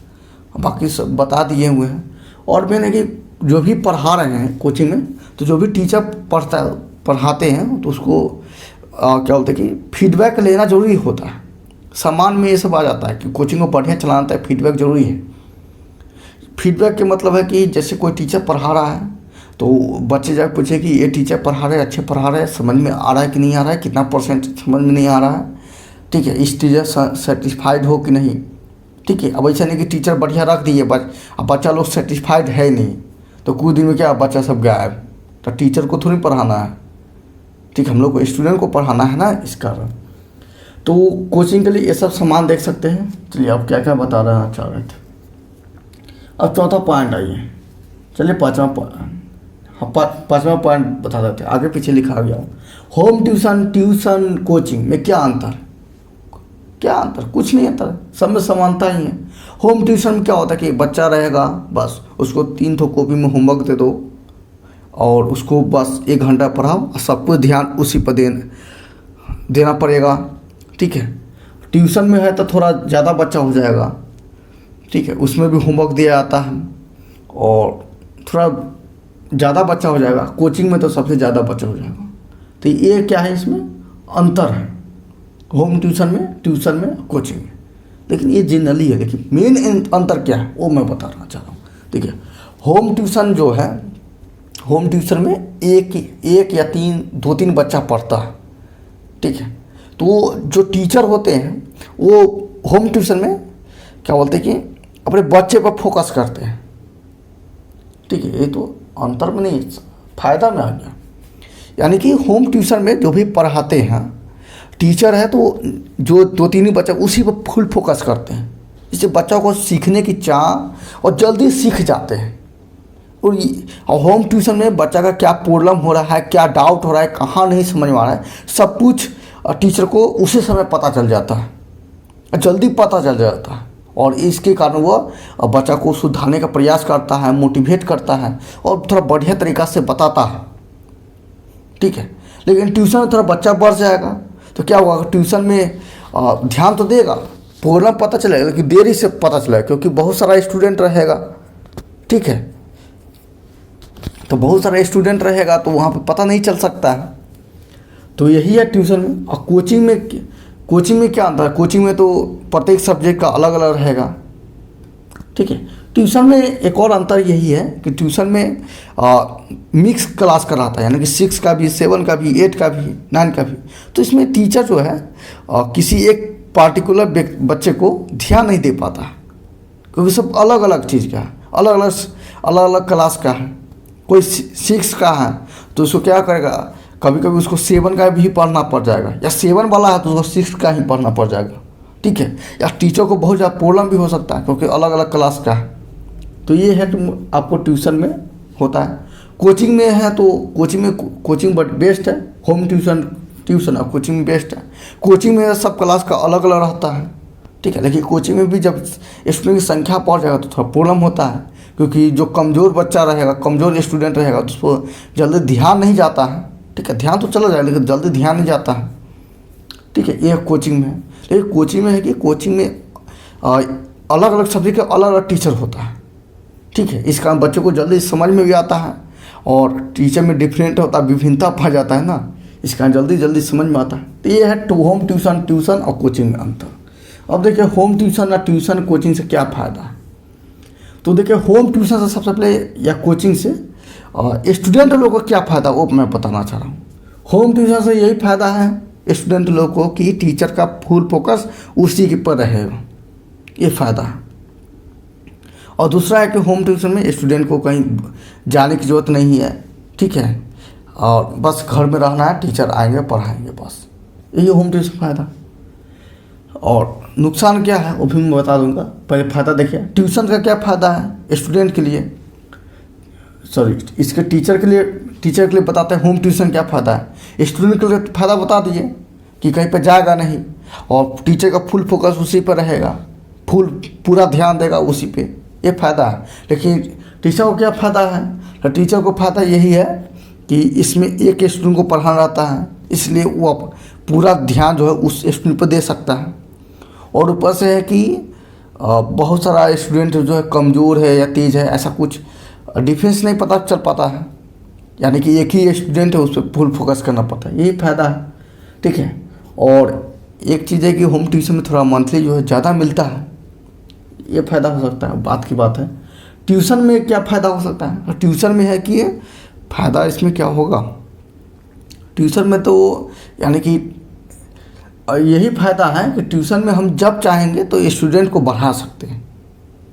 बाकी सब बता दिए हुए हैं। और मैंने कि जो भी पढ़ा रहे हैं कोचिंग में, तो जो भी टीचर पढ़ाते हैं तो उसको क्या बोलते हैं कि फीडबैक लेना ज़रूरी होता है। सामान में ये सब आ जाता है कि कोचिंग को बढ़िया चलाना है, फीडबैक ज़रूरी है। फीडबैक के मतलब है कि जैसे कोई टीचर पढ़ा रहा है तो बच्चे जाकर पूछे कि ये टीचर पढ़ा रहे, अच्छे पढ़ा रहे, समझ में आ रहा है कि नहीं आ रहा है, कितना % समझ में नहीं आ रहा है। ठीक है, इस टीचर सेटिस्फाइड हो कि नहीं। ठीक है, अब ऐसा नहीं कि टीचर बढ़िया रख दिए अब बच्चा लोग सेटिस्फाइड है नहीं, तो कुछ दिन में क्या बच्चा सब गायब, तो टीचर को थोड़ी पढ़ाना है। ठीक, हम लोग को स्टूडेंट को पढ़ाना है ना, इस कारण। तो कोचिंग के लिए ये सब सामान देख सकते हैं। चलिए अब क्या क्या बता रहे हैं, चाह रहे थे। अब चौथा पॉइंट आइए, चलिए पाँचवा पॉइंट बता देते हैं, आगे पीछे लिखा गया। होम ट्यूशन ट्यूशन कोचिंग में क्या अंतर? क्या अंतर? कुछ नहीं अंतर, सब में समानता ही है। होम ट्यूशन में क्या होता है कि बच्चा रहेगा, बस उसको 3 ठो कॉपी में होमवर्क दे दो और उसको बस 1 घंटा पढ़ाओ और सबको ध्यान उसी पर देना पड़ेगा, ठीक है। ट्यूशन में है तो थोड़ा ज़्यादा बच्चा हो जाएगा, ठीक है, उसमें भी होमवर्क दिया जाता है और थोड़ा ज़्यादा बच्चा हो जाएगा। कोचिंग में तो सबसे ज़्यादा बच्चा हो जाएगा। तो ये क्या है, इसमें अंतर है होम ट्यूशन में कोचिंग में। लेकिन ये जनरली है, देखिए मेन अंतर क्या है वो मैं बताना चाह रहा हूँ। देखिए होम ट्यूशन जो है, होम ट्यूशन में एक या 2-3 बच्चा पढ़ता है, ठीक है। तो जो टीचर होते हैं वो होम ट्यूशन में क्या बोलते हैं कि अपने बच्चे पर फोकस करते हैं, ठीक है। ये तो अंतर में नहीं, फ़ायदा में आ गया। यानी कि होम ट्यूशन में जो भी पढ़ाते हैं टीचर है तो जो 2-3 ही बच्चा उसी पर फुल फोकस करते हैं, इससे बच्चों को सीखने की चाह और जल्दी सीख जाते हैं। और होम ट्यूशन में बच्चा का क्या प्रॉब्लम हो रहा है, क्या डाउट हो रहा है, कहाँ नहीं समझ में आ रहा है, सब कुछ टीचर को उसी समय पता चल जाता है, जल्दी पता चल जाता है। और इसके कारण वह बच्चा को सुधारने का प्रयास करता है, मोटिवेट करता है और थोड़ा बढ़िया तरीक़ा से बताता है, ठीक है। लेकिन ट्यूशन में थोड़ा बच्चा बढ़ जाएगा तो क्या होगा, ट्यूशन में ध्यान तो देगा, प्रॉब्लम पता चलेगा लेकिन देरी से पता चलेगा क्योंकि बहुत सारा स्टूडेंट रहेगा, ठीक है। तो बहुत सारा स्टूडेंट रहेगा तो वहाँ पे पता नहीं चल सकता है। तो यही है ट्यूशन में। और कोचिंग में क्या अंतर है? कोचिंग में तो प्रत्येक सब्जेक्ट का अलग अलग रहेगा, ठीक है। ट्यूशन में एक और अंतर यही है कि ट्यूशन में मिक्स क्लास कराता है, यानी कि 6 का भी, 7 का भी, 8 का भी, 9 का भी। तो इसमें टीचर जो है किसी एक पार्टिकुलर बच्चे को ध्यान नहीं दे पाता क्योंकि सब अलग अलग चीज़ का है, अलग अलग क्लास का है। कोई 6 का है तो उसको क्या करेगा, कभी कभी उसको 7 का भी पढ़ना पड़ जाएगा, या 7 वाला है तो उसको 6 का ही पढ़ना पड़ जाएगा, ठीक है। या टीचर को बहुत ज़्यादा प्रॉब्लम भी हो सकता है क्योंकि अलग अलग क्लास का है। तो ये है कि आपको ट्यूशन में होता है। कोचिंग में है तो कोचिंग बट बेस्ट है। होम ट्यूशन और कोचिंग में बेस्ट है। कोचिंग में सब क्लास का अलग अलग रहता है, ठीक है। लेकिन कोचिंग में भी जब स्टूडेंट की संख्या बढ़ जाएगा तो थोड़ा प्रॉब्लम होता है क्योंकि जो कमज़ोर बच्चा रहेगा, कमज़ोर स्टूडेंट रहेगा तो उसको जल्दी ध्यान नहीं जाता है, ठीक है। ध्यान तो चला जाएगा लेकिन जल्दी ध्यान नहीं जाता है, ठीक है। ये कोचिंग में है। लेकिन कोचिंग में है कि कोचिंग में अलग अलग सब्जेक्ट का अलग अलग टीचर होता है, ठीक है। इस कारण बच्चों को जल्दी समझ में भी आता है और टीचर में डिफरेंट होता है, विभिन्नता पा जाता है ना, इस कारण जल्दी समझ में आता है। तो ये है होम ट्यूशन और कोचिंग में अंतर। अब देखिए होम ट्यूशन या ट्यूशन कोचिंग से क्या फ़ायदा है। तो देखिए होम ट्यूशन से सबसे पहले या कोचिंग से स्टूडेंट लोगों को क्या फ़ायदा वो मैं बताना चाह रहा हूँ। होम ट्यूशन से यही फ़ायदा है स्टूडेंट लोगों को कि टीचर का फुल फोकस उसी के पर रहेगा, ये फ़ायदा है। और दूसरा है कि होम ट्यूशन में स्टूडेंट को कहीं जाने की ज़रूरत नहीं है, ठीक है, और बस घर में रहना है, टीचर आएंगे पढ़ाएंगे, बस यही होम ट्यूशन फ़ायदा। और नुकसान क्या है वो भी मैं बता दूंगा। पहले फ़ायदा देखिए, ट्यूशन का क्या फ़ायदा है स्टूडेंट के लिए, सॉरी इसके टीचर के लिए बताते हैं होम ट्यूशन क्या फ़ायदा है। स्टूडेंट के लिए फ़ायदा बता दिए कि कहीं पर जाएगा नहीं और टीचर का फुल फोकस उसी पर रहेगा, पूरा ध्यान देगा उसी पे, ये फ़ायदा है। लेकिन टीचर को क्या फ़ायदा है, तो टीचर को फ़ायदा यही है कि इसमें एक स्टूडेंट को पढ़ाना रहता है, इसलिए वो पूरा ध्यान जो है उस स्टूडेंट पर दे सकता है। और ऊपर से है कि बहुत सारा स्टूडेंट जो है कमज़ोर है या तेज़ है, ऐसा कुछ डिफरेंस नहीं पता चल पाता है, यानी कि एक ही स्टूडेंट है उस पर फुल फोकस करना पड़ता है, यही फ़ायदा है, ठीक है। और एक चीज़ है कि होम ट्यूशन में थोड़ा मंथली जो है ज़्यादा मिलता है, ये फ़ायदा हो सकता है, बात की बात है। ट्यूशन में क्या फ़ायदा हो सकता है, ट्यूशन में है कि फ़ायदा इसमें क्या होगा, ट्यूशन में तो यानी कि यही फ़ायदा है कि ट्यूशन में हम जब चाहेंगे तो स्टूडेंट को बढ़ा सकते हैं,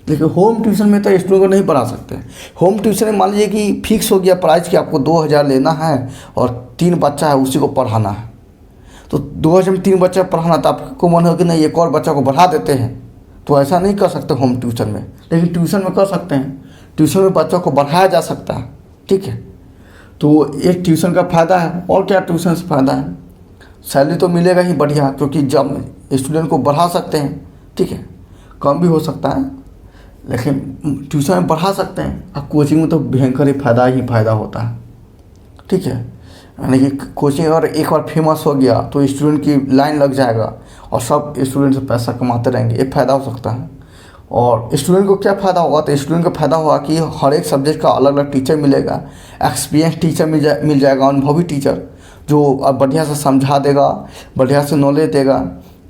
लेकिन होम ट्यूशन में तो स्टूडेंट को नहीं बढ़ा सकते। होम ट्यूशन में मान लीजिए कि फिक्स हो गया प्राइस कि आपको 2000 लेना है और 3 बच्चा है उसी को पढ़ाना है, तो 2000 में 3 बच्चा पढ़ाना, तो आपको मन हो कि नहीं एक और बच्चा को बढ़ा देते हैं, तो ऐसा नहीं कर सकते होम ट्यूशन में। लेकिन ट्यूशन में कर सकते हैं। ट्यूशन में बच्चों को बढ़ाया जा सकता है, ठीक है। तो एक ट्यूशन का फ़ायदा है। और क्या ट्यूशन से फ़ायदा है? सैलरी तो मिलेगा ही बढ़िया, क्योंकि जब स्टूडेंट को बढ़ा सकते हैं, ठीक है, कम भी हो सकता है लेकिन ट्यूशन में बढ़ा सकते हैं। अब कोचिंग में तो भयंकर ही फ़ायदा होता है, ठीक है। यानी कि कोचिंग अगर एक बार फेमस हो गया तो स्टूडेंट की लाइन लग जाएगा और सब स्टूडेंट से पैसा कमाते रहेंगे, एक फ़ायदा हो सकता है। और स्टूडेंट को क्या फ़ायदा होगा? तो स्टूडेंट को फ़ायदा होगा कि हर एक सब्जेक्ट का अलग अलग टीचर मिलेगा, एक्सपीरियंस टीचर मिल जाएगा, अनुभवी टीचर जो अब बढ़िया से समझा देगा, बढ़िया से नॉलेज देगा,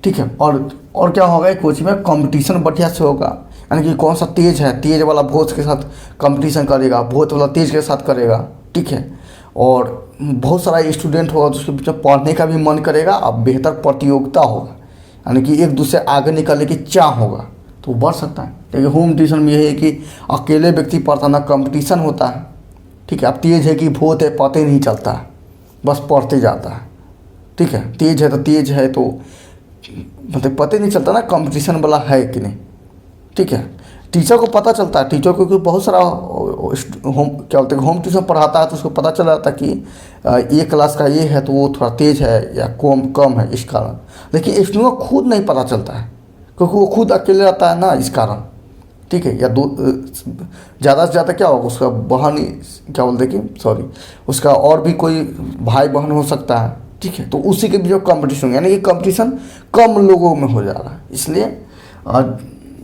ठीक है। और क्या होगा, कोचिंग में कंपटीशन बढ़िया से होगा। यानी कि कौन सा तेज है, तेज वाला भोज के साथ कंपटीशन करेगा, भोज वाला तेज के साथ करेगा, ठीक है। और बहुत सारा स्टूडेंट होगा तो उसके बीच में पढ़ने का भी मन करेगा, अब बेहतर प्रतियोगिता होगा, यानी कि एक दूसरे आगे निकलने की चाह होगा, तो बढ़ सकता है। लेकिन होम ट्यूशन में यही है कि अकेले व्यक्ति पढ़ता ना, कंपटीशन होता है, ठीक है। अब तेज है कि भूत है पता ही नहीं चलता है, बस पढ़ते जाता है, ठीक है। तेज है तो मतलब पता ही नहीं चलता ना कंपटीशन वाला है कि नहीं, ठीक है। टीचर को पता चलता है, टीचर को क्योंकि बहुत सारा क्या बोलते हैं होम ट्यूशन पढ़ाता है तो उसको पता चल जाता है कि ये क्लास का ये है तो वो थोड़ा तेज है या कम है, इस कारण। लेकिन स्टूडेंट को खुद नहीं पता चलता है क्योंकि वो खुद अकेले रहता है ना, इस कारण, ठीक है। या ज़्यादा से ज़्यादा क्या होगा, उसका बहन क्या बोलते कि उसका और भी कोई भाई बहन हो सकता है, ठीक है। तो उसी के बीच में कंपटीशन, यानी कि कंपटीशन कम लोगों में हो जा रहा है। इसलिए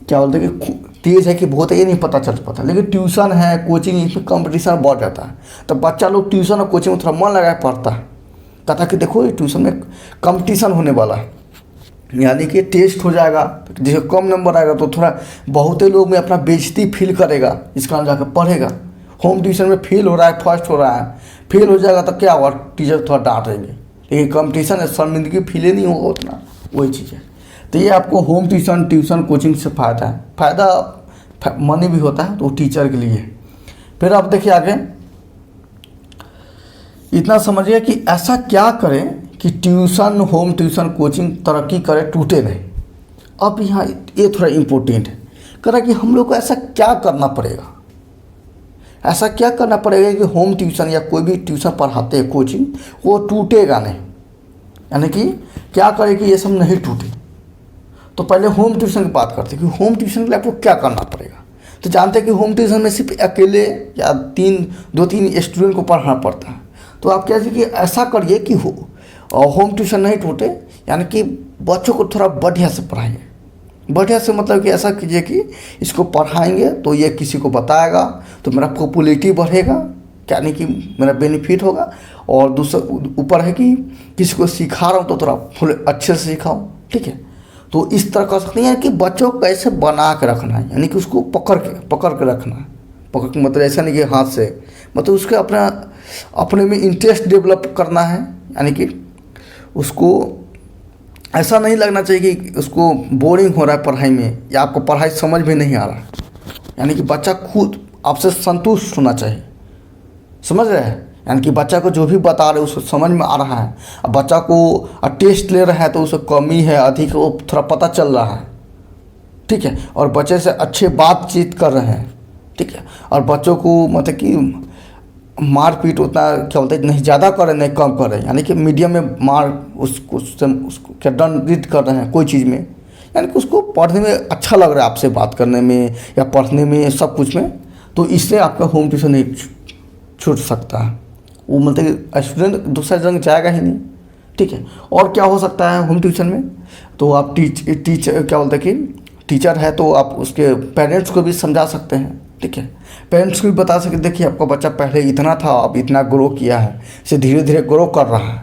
क्या बोलते हैं कि तेज है कि बहुत है ये नहीं पता चल पाता। लेकिन ट्यूशन है, कोचिंग, इसमें कंपटीशन बढ़ जाता है, तो बच्चा लोग ट्यूशन और कोचिंग में थोड़ा मन लगा पढ़ता है, कहता कि देखो ये ट्यूशन में कंपटीशन होने वाला है, यानी कि टेस्ट हो जाएगा, जिसे कम नंबर आएगा तो थोड़ा बहुत लोग में अपना बेइज्जती फील करेगा, इस कारण जाकर पढ़ेगा। होम ट्यूशन में फेल हो रहा है, फर्स्ट हो रहा है, फेल हो जाएगा तो क्या हुआ, टीचर थोड़ा डांटेंगे। लेकिन कंपटीशन है, शर्मिंदगी फील नहीं होगा उतना, वही चीज़ है। तो ये आपको होम ट्यूशन कोचिंग से फ़ायदा है, फ़ायदा मनी भी होता है तो टीचर के लिए। फिर आप देखिए आगे, इतना समझिए कि ऐसा क्या करें कि ट्यूशन, होम ट्यूशन, कोचिंग तरक्की करे, टूटे नहीं। अब यहाँ ये थोड़ा इम्पोर्टेंट है, कह रहा कि हम लोग को ऐसा क्या करना पड़ेगा, ऐसा क्या करना पड़ेगा कि होम ट्यूशन या कोई भी ट्यूशन पढ़ाते हैं, कोचिंग, वो टूटेगा नहीं। यानी कि क्या करें कि ये सब नहीं टूटे। तो पहले होम ट्यूशन की बात करते हैं कि होम ट्यूशन के लिए आपको क्या करना पड़ेगा। तो जानते हैं कि होम ट्यूशन में सिर्फ अकेले या दो तीन स्टूडेंट को पढ़ाना पड़ता है। तो आप क्या कि ऐसा करिए कि होम ट्यूशन नहीं टूटे, यानी कि बच्चों को थोड़ा बढ़िया से पढ़ाइए। बढ़िया से मतलब कि ऐसा कीजिए कि इसको पढ़ाएंगे तो ये किसी को बताएगा तो मेरा पॉपुलैरिटी बढ़ेगा, यानी कि मेरा बेनिफिट होगा। और दूसरा ऊपर है कि किसी को सिखा रहा हूँ तो थोड़ा फुल अच्छे से सिखाऊँ, ठीक है। तो इस तरह कर सकते हैं कि बच्चों को कैसे बना के रखना है, यानी कि उसको पकड़ के रखना है। पकड़ के मतलब ऐसा नहीं कि हाथ से, मतलब उसके अपने में इंटरेस्ट डेवलप करना है। यानी कि उसको ऐसा नहीं लगना चाहिए कि उसको बोरिंग हो रहा है पढ़ाई में या आपको पढ़ाई समझ में नहीं आ रहा है। यानी कि बच्चा खुद आपसे संतुष्ट होना चाहिए, समझ रहे हैं। यानी कि बच्चा को जो भी बता रहे उसको समझ में आ रहा है। अब बच्चा को टेस्ट ले रहा है तो उसको कमी है अधिक है वो थोड़ा पता चल रहा है, ठीक है। और बच्चे से अच्छे बातचीत कर रहे हैं, ठीक है। और बच्चों को मतलब कि मारपीट उतना क्या बोलते हैं नहीं ज़्यादा करें नहीं कम करें, यानी कि मीडियम में मार उसको क्या दंडित कर रहे हैं कोई चीज़ में, यानी कि उसको पढ़ने में अच्छा लग रहा है, आपसे बात करने में या पढ़ने में सब कुछ में। तो इससे आपका होम ट्यूशन नहीं छूट सकता है। वो मतलब कि स्टूडेंट दूसरा जगह जाएगा ही नहीं, ठीक है। और क्या हो सकता है होम ट्यूशन में, तो आप टीचर क्या बोलते हैं कि टीचर है तो आप उसके पेरेंट्स को भी समझा सकते हैं, ठीक है। पेरेंट्स को भी बता सकते देखिए आपका बच्चा पहले इतना था अब इतना ग्रो किया है, इसे धीरे धीरे ग्रो कर रहा है,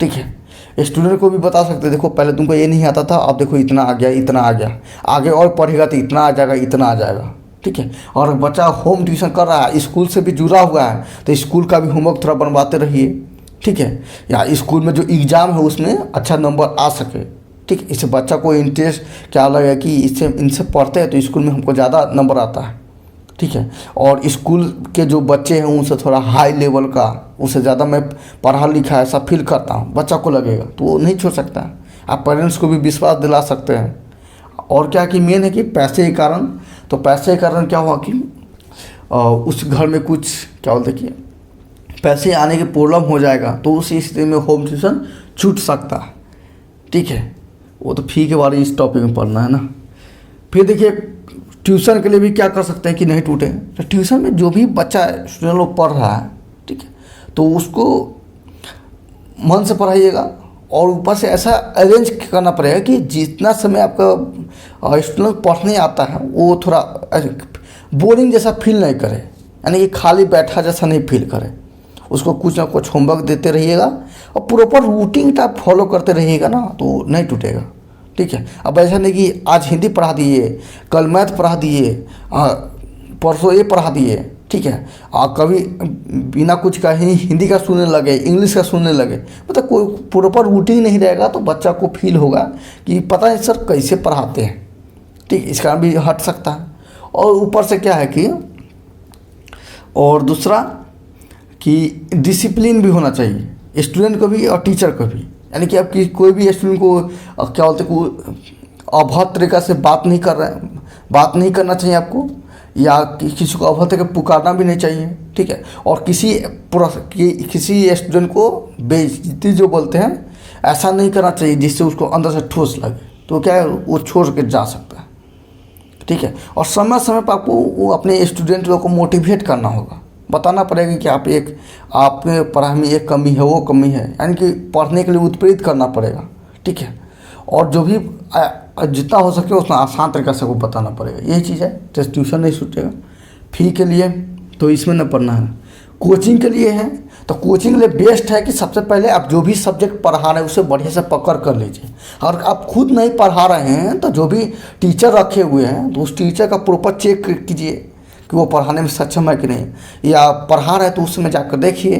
ठीक है। स्टूडेंट को भी बता सकते देखो पहले तुमको ये नहीं आता था, अब देखो इतना आ गया, इतना आ गया, आगे और पढ़ेगा तो इतना आ जाएगा, इतना आ जाएगा, ठीक है। और बच्चा होम ट्यूशन कर रहा है, स्कूल से भी जुड़ा हुआ है तो स्कूल का भी होमवर्क थोड़ा बनवाते रहिए, ठीक है। या स्कूल में जो एग्ज़ाम है उसमें अच्छा नंबर आ सके, ठीक। इससे बच्चा को इंटरेस्ट क्या लगे कि इनसे पढ़ते हैं तो स्कूल में हमको ज़्यादा नंबर आता है, ठीक है। और स्कूल के जो बच्चे हैं उनसे थोड़ा हाई लेवल का, उससे ज़्यादा मैं पढ़ा लिखा ऐसा फील करता हूँ, बच्चा को लगेगा तो वो नहीं छोड़ सकता है। आप पेरेंट्स को भी विश्वास दिला सकते हैं। और क्या कि मेन है कि पैसे के कारण, तो पैसे के कारण क्या हुआ कि उस घर में कुछ क्या बोलते कि पैसे आने की प्रॉब्लम हो जाएगा, तो उस स्थिति में होम ट्यूशन छूट सकता है। ठीक है, वो तो फी के बारे में इस टॉपिक में पढ़ना है ना। फिर देखिए ट्यूशन के लिए भी क्या कर सकते हैं कि नहीं टूटे। तो ट्यूशन में जो भी बच्चा स्टूडेंट लोग पढ़ रहा है, ठीक है, तो उसको मन से पढ़ाइएगा और ऊपर से ऐसा अरेंज करना पड़ेगा कि जितना समय आपका स्टूडेंट पढ़ने आता है वो थोड़ा बोरिंग जैसा फील नहीं करे, यानी कि खाली बैठा जैसा नहीं फील करे। उसको कुछ ना कुछ होमवर्क देते रहिएगा और प्रॉपर रूटीन टाइप फॉलो करते रहिएगा ना, तो नहीं टूटेगा। ठीक है, अब ऐसा नहीं कि आज हिंदी पढ़ा दिए, कल मैथ पढ़ा दिए, परसों ये पढ़ा दिए, ठीक है, कभी बिना कुछ का ही हिंदी का सुनने लगे, इंग्लिश का सुनने लगे, मतलब कोई प्रॉपर रूटीन नहीं रहेगा तो बच्चा को फील होगा कि पता नहीं सर कैसे पढ़ाते हैं। ठीक, इसका भी हट सकता है। और ऊपर से क्या है कि और दूसरा कि डिसिप्लिन भी होना चाहिए स्टूडेंट को भी और टीचर को भी, यानी कि आपकी कोई भी स्टूडेंट को क्या बोलते को अभद्र तरीक़ा से बात नहीं करना चाहिए आपको, या किसी को अभद्र तरीके पुकारना भी नहीं चाहिए। ठीक है, और किसी स्टूडेंट को बेइज्जती जो बोलते हैं ऐसा नहीं करना चाहिए जिससे उसको अंदर से ठोस लगे, तो क्या है वो छोड़ के जा सकता है। ठीक है, और समय समय पर आपको वो अपने स्टूडेंट लोग को मोटिवेट करना होगा, बताना पड़ेगा कि आपके पढ़ाई में एक कमी है, वो कमी है, यानी कि पढ़ने के लिए उत्प्रेरित करना पड़ेगा। ठीक है, और जो भी जितना हो सके उतना आसान तरीक़ा से वो बताना पड़ेगा। यही चीज़ है, जैसे ट्यूशन नहीं छूटेगा। फी के लिए तो इसमें न पढ़ना है। कोचिंग के लिए है तो कोचिंग के लिए बेस्ट है कि सबसे पहले आप जो भी सब्जेक्ट पढ़ा रहे हैं उसे बढ़िया से पकड़ कर लीजिए। और आप खुद नहीं पढ़ा रहे हैं तो जो भी टीचर रखे हुए हैं तो उस टीचर का प्रॉपर चेक कीजिए कि वो पढ़ाने में सक्षम है कि नहीं, या पढ़ा रहे हैं तो उस समय जाकर देखिए।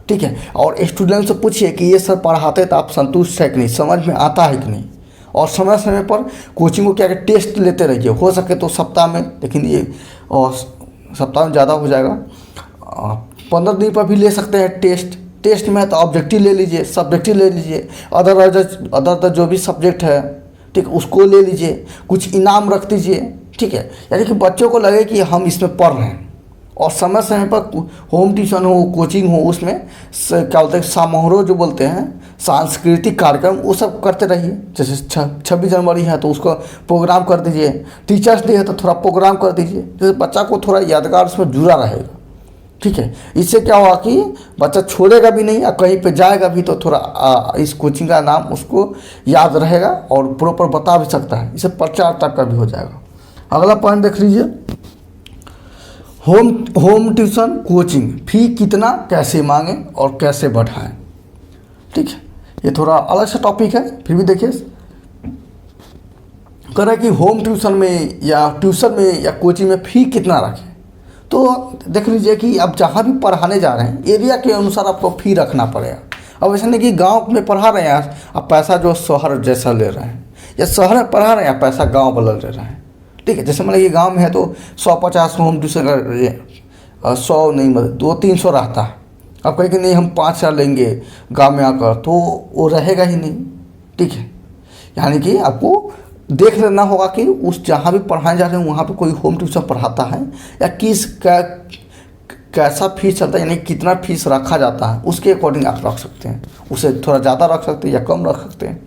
ठीक है, और स्टूडेंट से पूछिए कि ये सर पढ़ाते तो आप संतुष्ट है कि नहीं, समझ में आता है कि नहीं। और समय समय पर कोचिंग को क्या टेस्ट लेते रहिए, हो सके तो सप्ताह में, लेकिन ये और सप्ताह में ज़्यादा हो जाएगा, 15 दिन पर भी ले सकते हैं टेस्ट में तो ऑब्जेक्टिव ले लीजिए, सब्जेक्टिव ले लीजिए, अदर जो भी सब्जेक्ट है, ठीक, उसको ले लीजिए, कुछ इनाम रख दीजिए। ठीक है, यानी कि बच्चों को लगे कि हम इसमें पढ़ रहे हैं। और समय समय पर होम ट्यूशन हो, कोचिंग हो, उसमें क्या बोलते हैं समारोह जो बोलते हैं, सांस्कृतिक कार्यक्रम, वो सब करते रहिए। जैसे 26 जनवरी है तो उसको प्रोग्राम कर दीजिए, टीचर्स डे है तो थोड़ा प्रोग्राम कर दीजिए, जैसे बच्चा को थोड़ा यादगार उसमें जुड़ा रहेगा। ठीक है, इससे क्या होगा कि बच्चा छोड़ेगा भी नहीं और कहीं पे जाएगा भी तो थोड़ा इस कोचिंग का नाम उसको याद रहेगा और प्रॉपर बता भी सकता है, इससे प्रचार तक का भी हो जाएगा। अगला पॉइंट देख लीजिए, होम ट्यूशन कोचिंग फी कितना कैसे मांगे और कैसे बढ़ाएं। ठीक है, ये थोड़ा अलग सा टॉपिक है, फिर भी देखिए कह रहा है कि होम ट्यूशन में या ट्यूशन में या कोचिंग में फ़ी कितना रखें। तो देख लीजिए कि आप जहाँ भी पढ़ाने जा रहे हैं एरिया के अनुसार आपको फ़ी रखना पड़ेगा। अब ऐसा नहीं कि गांव में पढ़ा रहे हैं आप पैसा जो शहर जैसा ले रहे हैं, या शहर में पढ़ा रहे हैं पैसा गांव वाला ले रहे हैं। ठीक है, जैसे मतलब कि गांव में है तो 150 होम ट्यूशन 100 नहीं, मतलब 200-300 रहता है। अब कहें कि नहीं हम 5,000 लेंगे गांव में आकर, तो वो रहेगा ही नहीं। ठीक है, यानी कि आपको देख लेना होगा कि उस जहाँ भी पढ़ाने जा रहे हैं वहाँ पे कोई होम ट्यूशन पढ़ाता है या कैसा फीस चलता है, यानी कितना फीस रखा जाता है, उसके अकॉर्डिंग आप रख सकते हैं। उसे थोड़ा ज़्यादा रख सकते हैं या कम रख सकते हैं।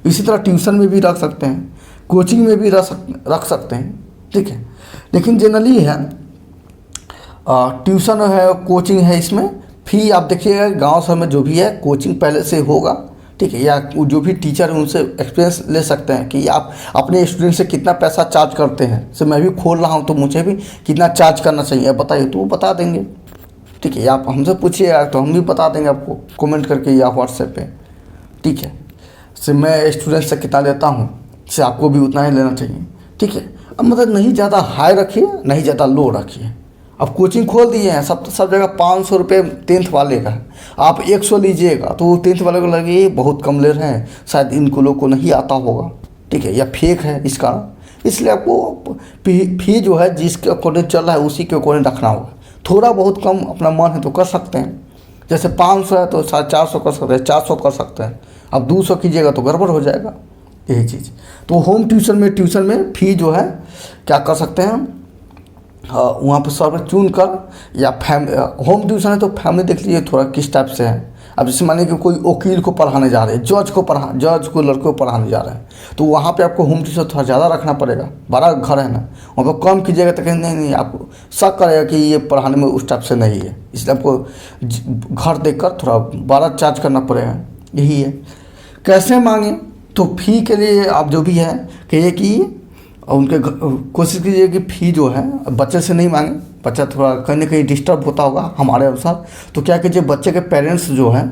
इसी तरह ट्यूशन में भी रख सकते हैं, कोचिंग में भी रख सकते हैं। ठीक है, लेकिन जनरली है ट्यूशन है, कोचिंग है, इसमें फ़ी आप देखिएगा गांव शहर में जो भी है कोचिंग पहले से होगा। ठीक है, या जो भी टीचर है उनसे एक्सपीरियंस ले सकते हैं कि आप अपने स्टूडेंट से कितना पैसा चार्ज करते हैं। जैसे मैं भी खोल रहा हूँ तो मुझे भी कितना चार्ज करना चाहिए बताइए, तो वो बता देंगे। ठीक है, आप हमसे पूछिएगा तो हम भी बता देंगे आपको कमेंट करके या व्हाट्सएप पे। ठीक है, जैसे मैं स्टूडेंट से कितना लेता हूँ, से आपको भी उतना ही लेना चाहिए। ठीक है, अब मतलब नहीं ज़्यादा हाई रखिए, नहीं ज़्यादा लो रखिए। अब कोचिंग खोल दिए हैं, सब जगह 500 रुपये 10th वाले का है, आप 100 लीजिएगा तो 10th वाले को लगे बहुत कम ले रहे हैं, शायद इनको लोग को नहीं आता होगा। ठीक है, या फेक है इसका, इसलिए आपको फी जो है जिसके अकॉर्डिंग चल रहा है उसी के अकॉर्डिंग रखना होगा। थोड़ा बहुत कम अपना मन है तो कर सकते हैं, जैसे 500 है तो 450 कर सकते हैं, 400 कर सकते हैं। अब 200 कीजिएगा तो गड़बड़ हो जाएगा, यही चीज़। तो होम ट्यूशन में फ़ी जो है क्या कर सकते हैं, वहाँ पर सर पर चुन कर, या होम ट्यूशन है तो फैमिली देख लीजिए थोड़ा किस टाइप से है। अब जैसे मानिए कि कोई वकील को पढ़ाने जा रहे हैं, जज को लड़के को पढ़ाने जा रहे हैं, तो वहाँ पे आपको होम ट्यूशन थोड़ा ज़्यादा रखना पड़ेगा। बड़ा घर है ना, वहाँ पर कम कीजिएगा तो कहीं नहीं आपको शक करेगा कि ये पढ़ाने में उस टाइप से नहीं है, इसलिए आपको घर देखकर थोड़ा बड़ा चार्ज करना पड़ेगा। यही है। कैसे मांगे, तो फ़ी के लिए आप जो भी है कहिए कि उनके कोशिश कीजिए कि फ़ी जो है बच्चे से नहीं मांगे, बच्चा थोड़ा कहीं ना कहीं डिस्टर्ब होता होगा हमारे अनुसार। तो क्या कीजिए, बच्चे के पेरेंट्स जो हैं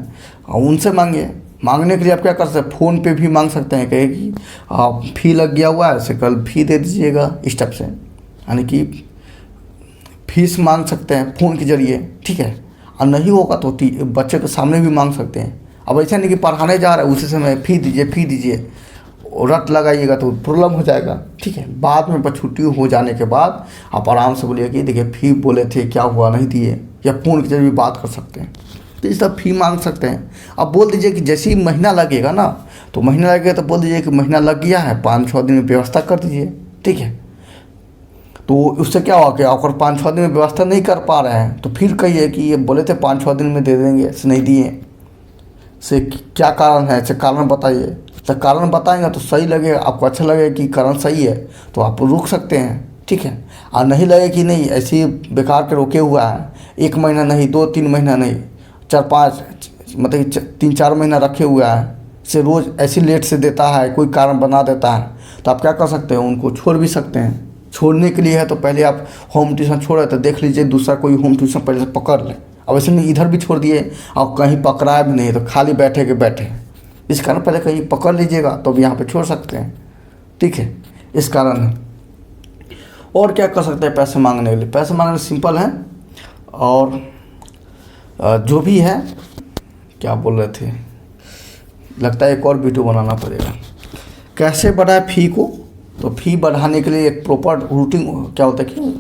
उनसे मांगिए। मांगने के लिए आप क्या कर सकते हैं, फ़ोन पे भी मांग सकते हैं, कहे कि फ़ी लग गया हुआ है, ऐसे कल फ़ी दे दीजिएगा, इस टाइप से, यानी कि फीस मांग सकते हैं फ़ोन के ज़रिए, ठीक है। और नहीं होगा तो बच्चे के सामने भी मांग सकते हैं। अब ऐसा नहीं कि पढ़ाने जा रहा है उसी समय फ़ी दीजिए रट लगाइएगा तो प्रॉब्लम हो जाएगा, ठीक है। बाद में छुट्टी हो जाने के बाद आप आराम से बोलिए कि देखिए फ़ी बोले थे, क्या हुआ, नहीं दिए, या फ़ोन के जरिए भी बात कर सकते हैं। तो इस तरह फ़ी मांग सकते हैं। अब बोल दीजिए कि जैसे ही महीना लगेगा ना, तो महीना लगेगा तो बोल दीजिए कि महीना लग गया है, 5-6 दिन में व्यवस्था कर दीजिए, ठीक है। तो उससे क्या हुआ कि अगर 5-6 दिन में व्यवस्था नहीं कर पा रहे हैं तो फिर कहिए कि ये बोले थे 5-6 दिन में दे देंगे, ऐसे नहीं दिए, से क्या कारण है, ऐसे कारण बताइए। तो कारण बताएंगे तो सही लगेगा, आपको अच्छा लगेगा कि कारण सही है, तो आप रुक सकते हैं, ठीक है। और नहीं लगे कि नहीं ऐसे ही बेकार के रोके हुआ है, 1 महीना नहीं, 2-3 महीना नहीं, 4-5 मतलब 3-4 महीना रखे हुआ है, से रोज़ ऐसी लेट से देता है, कोई कारण बना देता है, तो आप क्या कर सकते हैं, उनको छोड़ भी सकते हैं। छोड़ने के लिए है तो पहले आप होम ट्यूशन छोड़े तो देख लीजिए दूसरा कोई होम ट्यूशन पहले से पकड़ ले। अब ऐसे नहीं इधर भी छोड़ दिए और कहीं पकड़ाया भी नहीं तो खाली बैठे के बैठे, इस कारण पहले कहीं पकड़ लीजिएगा तो अब यहाँ पे छोड़ सकते हैं, ठीक है। इस कारण है। और क्या कर सकते हैं पैसे मांगने के लिए, पैसे मांगने सिंपल है। और जो भी है, क्या बोल रहे थे, लगता है एक और वीडियो बनाना पड़ेगा कैसे बढ़ाए फ़ी को। तो फ़ी बढ़ाने के लिए एक प्रॉपर रूटीन क्या होता है कि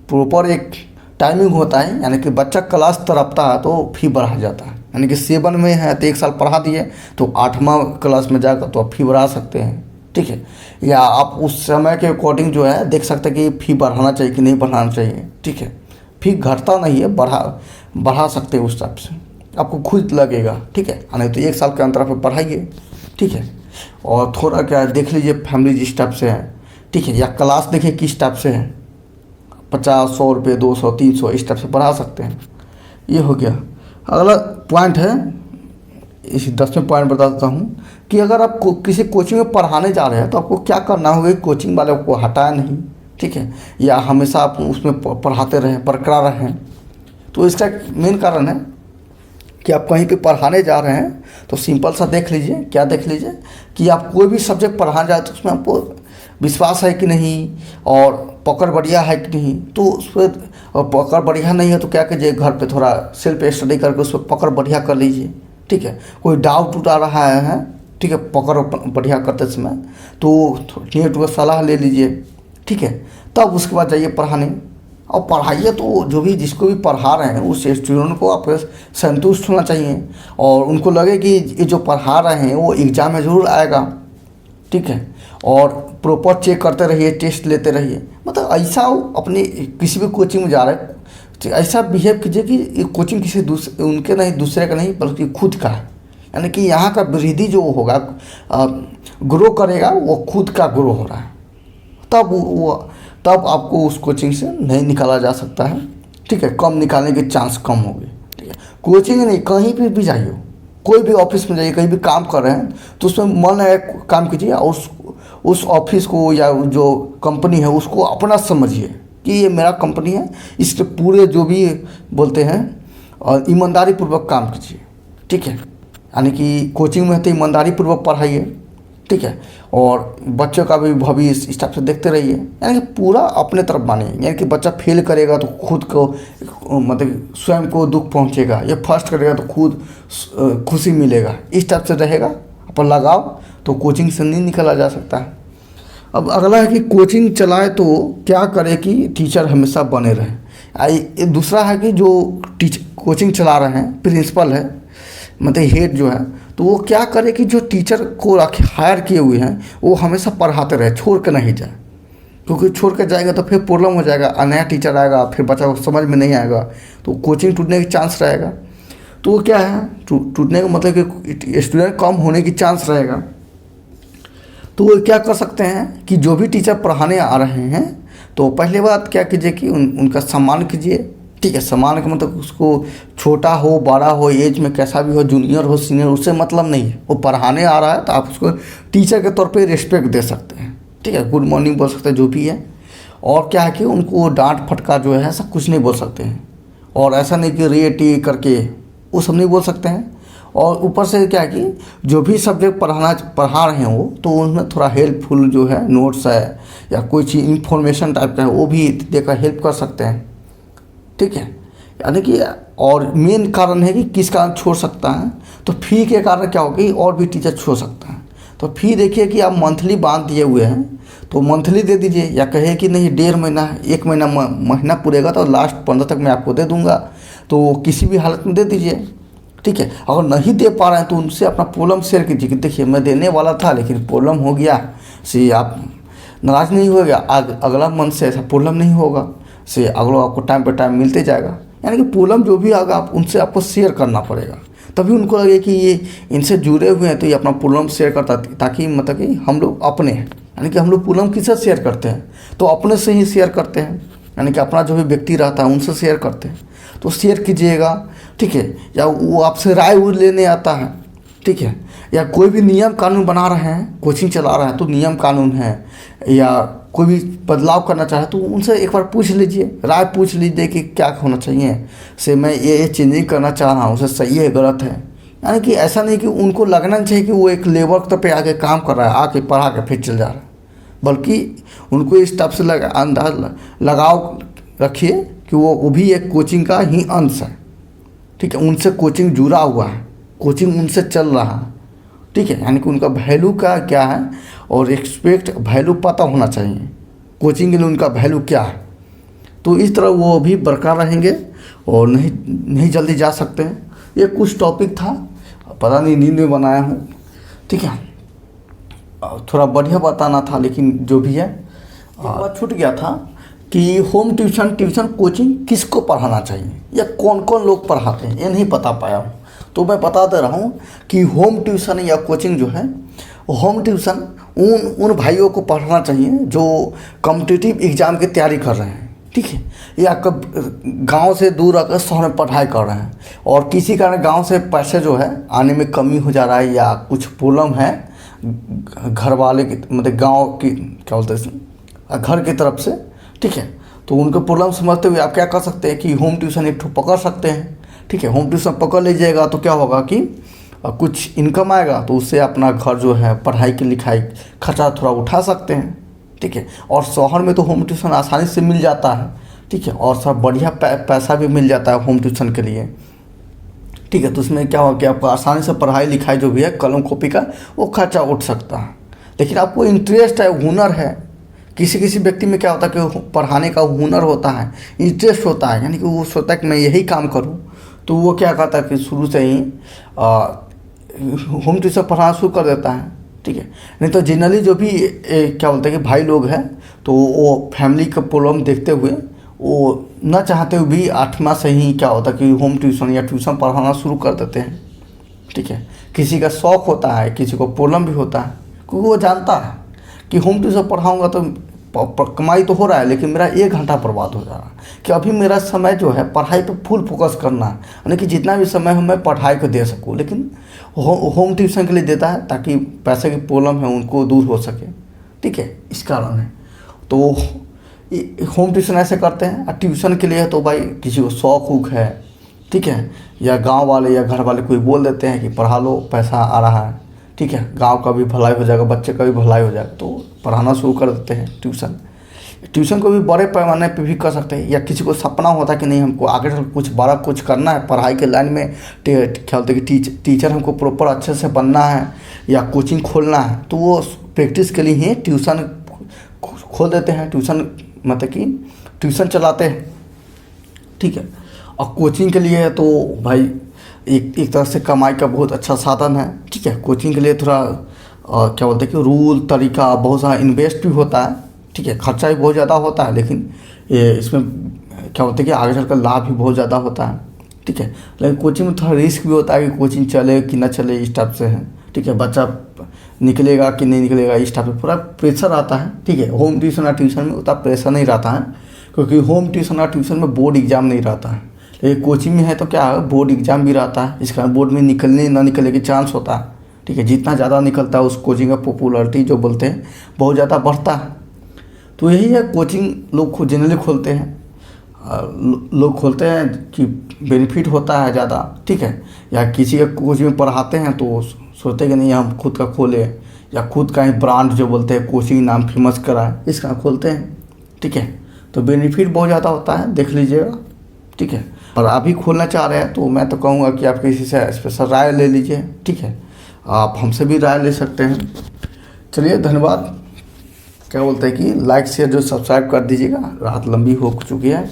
प्रॉपर एक टाइमिंग होता है, यानी कि बच्चा क्लास तरफता है तो फ़ी बढ़ा जाता है। यानी कि 7 में है तो 1 साल पढ़ा दिए तो 8वां क्लास में जाकर तो आप फ़ी बढ़ा सकते हैं, ठीक है। या आप उस समय के अकॉर्डिंग जो है देख सकते हैं कि फ़ी बढ़ाना चाहिए कि नहीं बढ़ाना चाहिए, ठीक है। फ़ी घटता नहीं है, बढ़ा सकते हैं उस टाइप से, आपको खुद लगेगा, ठीक है। नहीं तो 1 साल के अंतर पर पढ़ाइए, ठीक है। और थोड़ा क्या देख लीजिए फैमिली जिस टाइप से है, ठीक है, या क्लास देखिए किस टाइप से है, 50-100 रुपये, 200-300 इस टाइप से बढ़ा सकते हैं। ये हो गया। अगला पॉइंट है, इस 10वें पॉइंट बता देता हूँ कि अगर आप किसी कोचिंग में पढ़ाने जा रहे हैं तो आपको क्या करना होगा, कोचिंग वाले को हटाया नहीं, ठीक है, या हमेशा आप उसमें पढ़ाते रहें, बरकरार रहें। तो इसका मेन कारण है कि आप कहीं पे पढ़ाने जा रहे हैं तो सिंपल सा देख लीजिए, क्या देख लीजिए कि आप कोई भी सब्जेक्ट पढ़ाने जाए तो उसमें आपको विश्वास है कि नहीं, और पकड़ बढ़िया है कि नहीं। तो उस पर पकड़ बढ़िया नहीं है तो क्या कीजिए, घर पे थोड़ा सेल्फ स्टडी करके उस पर पकड़ बढ़िया कर लीजिए, ठीक है। कोई डाउट आ रहा है, ठीक है, पकड़ बढ़िया करते समय तो नेट पर सलाह ले लीजिए, ठीक है। तब उसके बाद जाइए पढ़ाने, और पढ़ाइए तो जो भी जिसको भी पढ़ा रहे हैं उस स्टूडेंट को आप संतुष्ट होना चाहिए, और उनको लगे कि ये जो पढ़ा रहे हैं वो एग्ज़ाम में ज़रूर आएगा, ठीक है। और प्रॉपर चेक करते रहिए, टेस्ट लेते रहिए। मतलब ऐसा अपने किसी भी कोचिंग में जा रहे हैं तो ऐसा बिहेव कीजिए कि ये कोचिंग किसी उनके नहीं, दूसरे का नहीं, बल्कि खुद का है। यानी कि यहाँ का वृद्धि जो होगा, ग्रो करेगा, वो खुद का ग्रो हो रहा है, तब आपको उस कोचिंग से नहीं निकाला जा सकता है, ठीक है। कम निकालने के चांस कम होंगे, ठीक है। कोचिंग नहीं, कहीं पर भी जाइए, कोई भी ऑफिस में जाइए, कहीं भी काम कर रहे हैं तो उसमें मन है काम कीजिए, और उस ऑफिस को या जो कंपनी है उसको अपना समझिए कि ये मेरा कंपनी है, इसके पूरे जो भी बोलते हैं और ईमानदारी पूर्वक काम कीजिए, ठीक है। यानी कि कोचिंग में तो ईमानदारी पूर्वक पढ़ाइए, ठीक है। और बच्चों का भी भविष्य इस टाइप से देखते रहिए, यानी कि पूरा अपने तरफ मानिए। यानी कि बच्चा फेल करेगा तो खुद को मतलब स्वयं को दुख पहुंचेगा, या फर्स्ट करेगा तो खुद खुशी मिलेगा, इस टाइप से रहेगा अपन लगाव, तो कोचिंग से नहीं निकला जा सकता है। अब अगला है कि कोचिंग चलाए तो क्या करे कि टीचर हमेशा बने रहे। दूसरा है कि जो कोचिंग चला रहे हैं, प्रिंसिपल है मतलब हेड जो है, तो वो क्या करे कि जो टीचर को हायर किए हुए हैं वो हमेशा पढ़ाते रहे, छोड़ कर नहीं जाए, क्योंकि छोड़ कर जाएगा तो फिर प्रॉब्लम हो जाएगा, नया टीचर आएगा फिर बच्चा को समझ में नहीं आएगा तो कोचिंग टूटने की चांस रहेगा। तो वो क्या है, टूटने का मतलब कि स्टूडेंट कम होने की चांस रहेगा। तो वो क्या कर सकते हैं कि जो भी टीचर पढ़ाने आ रहे हैं तो पहले बात क्या कीजिए कि उनका सम्मान कीजिए। ठीक है, सम्मान का मतलब उसको छोटा हो बड़ा हो एज में कैसा भी हो, जूनियर हो सीनियर, उससे मतलब नहीं है। वो पढ़ाने आ रहा है तो आप उसको टीचर के तौर पे रिस्पेक्ट दे सकते हैं। ठीक है, गुड मॉर्निंग बोल सकते हैं जो भी है। और क्या है कि उनको डांट फटकार जो है ऐसा कुछ नहीं बोल सकते हैं। और ऐसा नहीं कि रे टी करके वो सब नहीं बोल सकते हैं। और ऊपर से क्या है कि जो भी सब्जेक्ट पढ़ा रहे हैं वो तो उनमें थोड़ा हेल्पफुल जो है नोट्स है या कोई चीज़ इंफॉर्मेशन टाइप का है वो भी देकर हेल्प कर सकते हैं। ठीक है, यानी कि और मेन कारण है कि किस कारण छोड़ सकता है, तो फी के कारण क्या होगा कि और भी टीचर छोड़ सकता है। तो फी देखिए कि आप मंथली बांध दिए हुए हैं तो मंथली दे दीजिए, या कहे कि नहीं 1.5 महीना 1 महीना महीना पूरेगा तो लास्ट 15 तक मैं आपको दे दूंगा, तो किसी भी हालत में दे दीजिए। ठीक है, अगर नहीं दे पा रहे हैं तो उनसे अपना प्रॉब्लम शेयर कीजिए कि देखिए मैं देने वाला था लेकिन प्रॉब्लम हो गया, से आप नाराज़ नहीं होगा, अगला मंथ से ऐसा प्रॉब्लम नहीं होगा, से अगला आपको टाइम पे टाइम मिलते जाएगा। यानी कि प्रॉब्लम जो भी आएगा आप उनसे आपको शेयर करना पड़ेगा, तभी उनको लगे कि ये इनसे जुड़े हुए हैं तो ये अपना प्रॉब्लम शेयर करता, ताकि मतलब कि हम लोग अपने हैं। यानी कि हम लोग प्रॉब्लम किससे शेयर करते हैं, तो अपने से ही शेयर करते हैं, यानी कि अपना जो भी व्यक्ति रहता है उनसे शेयर करते हैं। तो शेयर कीजिएगा। ठीक है, या वो आपसे राय लेने आता है। ठीक है, या कोई भी नियम कानून बना रहे हैं, कोचिंग चला रहे हैं तो नियम कानून है, या कोई भी बदलाव करना चाहे तो उनसे एक बार पूछ लीजिए, राय पूछ लीजिए कि क्या होना चाहिए, से मैं ये चेंजिंग करना चाह रहा हूँ, उसे सही है गलत है। यानी कि ऐसा नहीं कि उनको लगना चाहिए कि वो एक लेबर पे आके काम कर रहा है, आके पढ़ा के फिर चल जा रहा है, बल्कि उनको इस टाइप से अंदाज लगाव रखिए कि वो भी एक कोचिंग का ही अंश है। ठीक है, उनसे कोचिंग जुड़ा हुआ है, कोचिंग उनसे चल रहा है। ठीक है, यानी कि उनका वैल्यू का क्या है और एक्सपेक्ट वैल्यू पता होना चाहिए, कोचिंग के लिए उनका वैल्यू क्या है। तो इस तरह वो भी बरकरार रहेंगे और नहीं जल्दी जा सकते हैं। ये कुछ टॉपिक था, पता नहीं नींद में बनाया हूँ। ठीक है, थोड़ा बढ़िया बताना था लेकिन जो भी है बात छूट गया था कि होम ट्यूशन कोचिंग किसको पढ़ाना चाहिए या कौन कौन लोग पढ़ाते हैं ये नहीं बता पाया हूँ। तो मैं बता दे रहा हूँ कि होम ट्यूशन या कोचिंग जो है, होम ट्यूशन उन भाइयों को पढ़ाना चाहिए जो कॉम्पिटिटिव एग्ज़ाम की तैयारी कर रहे हैं। ठीक है, या कब गांव से दूर आकर शहर में पढ़ाई कर रहे हैं और किसी कारण गांव से पैसे जो है आने में कमी हो जा रहा है या कुछ प्रॉब्लम है घर वाले की, मतलब गांव की क्या बोलते हैं घर की तरफ से। ठीक है, तो उनको प्रॉब्लम समझते हुए आप क्या कर सकते हैं कि होम ट्यूशन एक पकड़ सकते हैं। ठीक है, होम ट्यूशन पकड़ लीजिएगा तो क्या होगा कि कुछ इनकम आएगा तो उससे अपना घर जो है पढ़ाई की लिखाई खर्चा थोड़ा उठा सकते हैं। ठीक है, और शहर में तो होम ट्यूशन आसानी से मिल जाता है। ठीक है, और सब बढ़िया पैसा भी मिल जाता है होम ट्यूशन के लिए। ठीक है, तो उसमें क्या होगा कि आपको आसानी से पढ़ाई लिखाई जो भी है कलम कॉपी का वो खर्चा उठ सकता है। लेकिन आपको इंटरेस्ट है, हुनर है, किसी व्यक्ति में क्या होता है कि पढ़ाने का हुनर होता है, इंटरेस्ट होता है, यानी कि वो सोचता है कि मैं यही काम करूं, तो वो क्या कहता है कि शुरू से ही होम ट्यूशन पढ़ाना शुरू कर देता है। ठीक है, नहीं तो जनरली जो भी क्या बोलते हैं कि भाई लोग हैं तो वो फैमिली का प्रॉब्लम देखते हुए वो न चाहते हुए भी 8वां से ही क्या होता है कि होम ट्यूशन या ट्यूशन पढ़ाना शुरू कर देते हैं। ठीक है, किसी का शौक़ होता है, किसी को प्रॉब्लम भी होता है, क्योंकि वो जानता है कि होम ट्यूशन पढ़ाऊँगा तो कमाई तो हो रहा है लेकिन मेरा 1 घंटा बर्बाद हो जा रहा है, कि अभी मेरा समय जो है पढ़ाई पे फुल फोकस करना है, यानी कि जितना भी समय मैं पढ़ाई को दे सकूँ। लेकिन होम ट्यूशन के लिए देता है ताकि पैसे की प्रॉब्लम है उनको दूर हो सके। ठीक है, इस कारण है तो होम ट्यूशन ऐसे करते हैं। और ट्यूशन के लिए तो भाई किसी को शौक वूक है, ठीक है, या गाँव वाले या घर वाले कोई बोल देते हैं कि पढ़ा लो पैसा आ रहा है। ठीक है, गांव का भी भलाई हो जाएगा, बच्चे का भी भलाई हो जाएगा, तो पढ़ाना शुरू कर देते हैं। ट्यूशन को भी बड़े पैमाने पे भी कर सकते हैं, या किसी को सपना होता है कि नहीं हमको आगे चल कुछ बड़ा कुछ करना है पढ़ाई के लाइन में, क्या बोलते हैं कि टीचर हमको प्रॉपर अच्छे से बनना है या कोचिंग खोलना है, तो वो प्रैक्टिस के लिए ही ट्यूशन खोल देते हैं। ट्यूशन मतलब कि ट्यूशन चलाते हैं। ठीक है, और कोचिंग के लिए तो भाई एक तरह से कमाई का बहुत अच्छा साधन है। ठीक है, कोचिंग के लिए थोड़ा क्या बोलते हैं कि रूल तरीका बहुत सारा इन्वेस्ट भी होता है। ठीक है, खर्चा भी बहुत ज़्यादा होता है, लेकिन ये इसमें क्या होता है कि आगे चलकर लाभ भी बहुत ज़्यादा होता है। ठीक है, लेकिन कोचिंग में थोड़ा रिस्क भी होता है कि कोचिंग चले कि ना चले, इस टाइप से है। ठीक है, बच्चा निकलेगा कि नहीं निकलेगा, इस टाइप से पूरा प्रेशर आता है। ठीक है, होम ट्यूशन और ट्यूशन में उतना प्रेशर नहीं रहता है, क्योंकि होम ट्यूशन और ट्यूशन में बोर्ड एग्जाम नहीं रहता है। लेकिन कोचिंग में है तो क्या है, बोर्ड एग्जाम भी रहता है, इसका बोर्ड में निकलने ना निकलने की चांस होता है। ठीक है, जितना ज़्यादा निकलता है उस कोचिंग का पॉपुलरिटी जो बोलते हैं बहुत ज़्यादा बढ़ता है। तो यही है, कोचिंग लोग जनरली खोलते हैं, लोग खोलते हैं कि बेनिफिट होता है ज़्यादा। ठीक है, या किसी का कोचिंग में पढ़ाते हैं तो सोचते हैं कि नहीं हम खुद का खोलें, या खुद का ही ब्रांड जो बोलते हैं कोचिंग नाम फेमस कराए, इसका खोलते हैं। ठीक है, तो बेनिफिट बहुत ज़्यादा होता है, देख लीजिएगा। ठीक है, और अभी खोलना चाह रहे हैं तो मैं तो कहूँगा कि आप किसी से स्पेशल राय ले लीजिए। ठीक है, आप हमसे भी राय ले सकते हैं। चलिए, धन्यवाद। क्या बोलते हैं कि लाइक शेयर जो सब्सक्राइब कर दीजिएगा, रात लंबी हो चुकी है,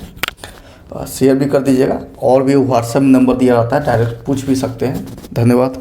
शेयर भी कर दीजिएगा। और भी व्हाट्सएप नंबर दिया रहता है, डायरेक्ट पूछ भी सकते हैं। धन्यवाद।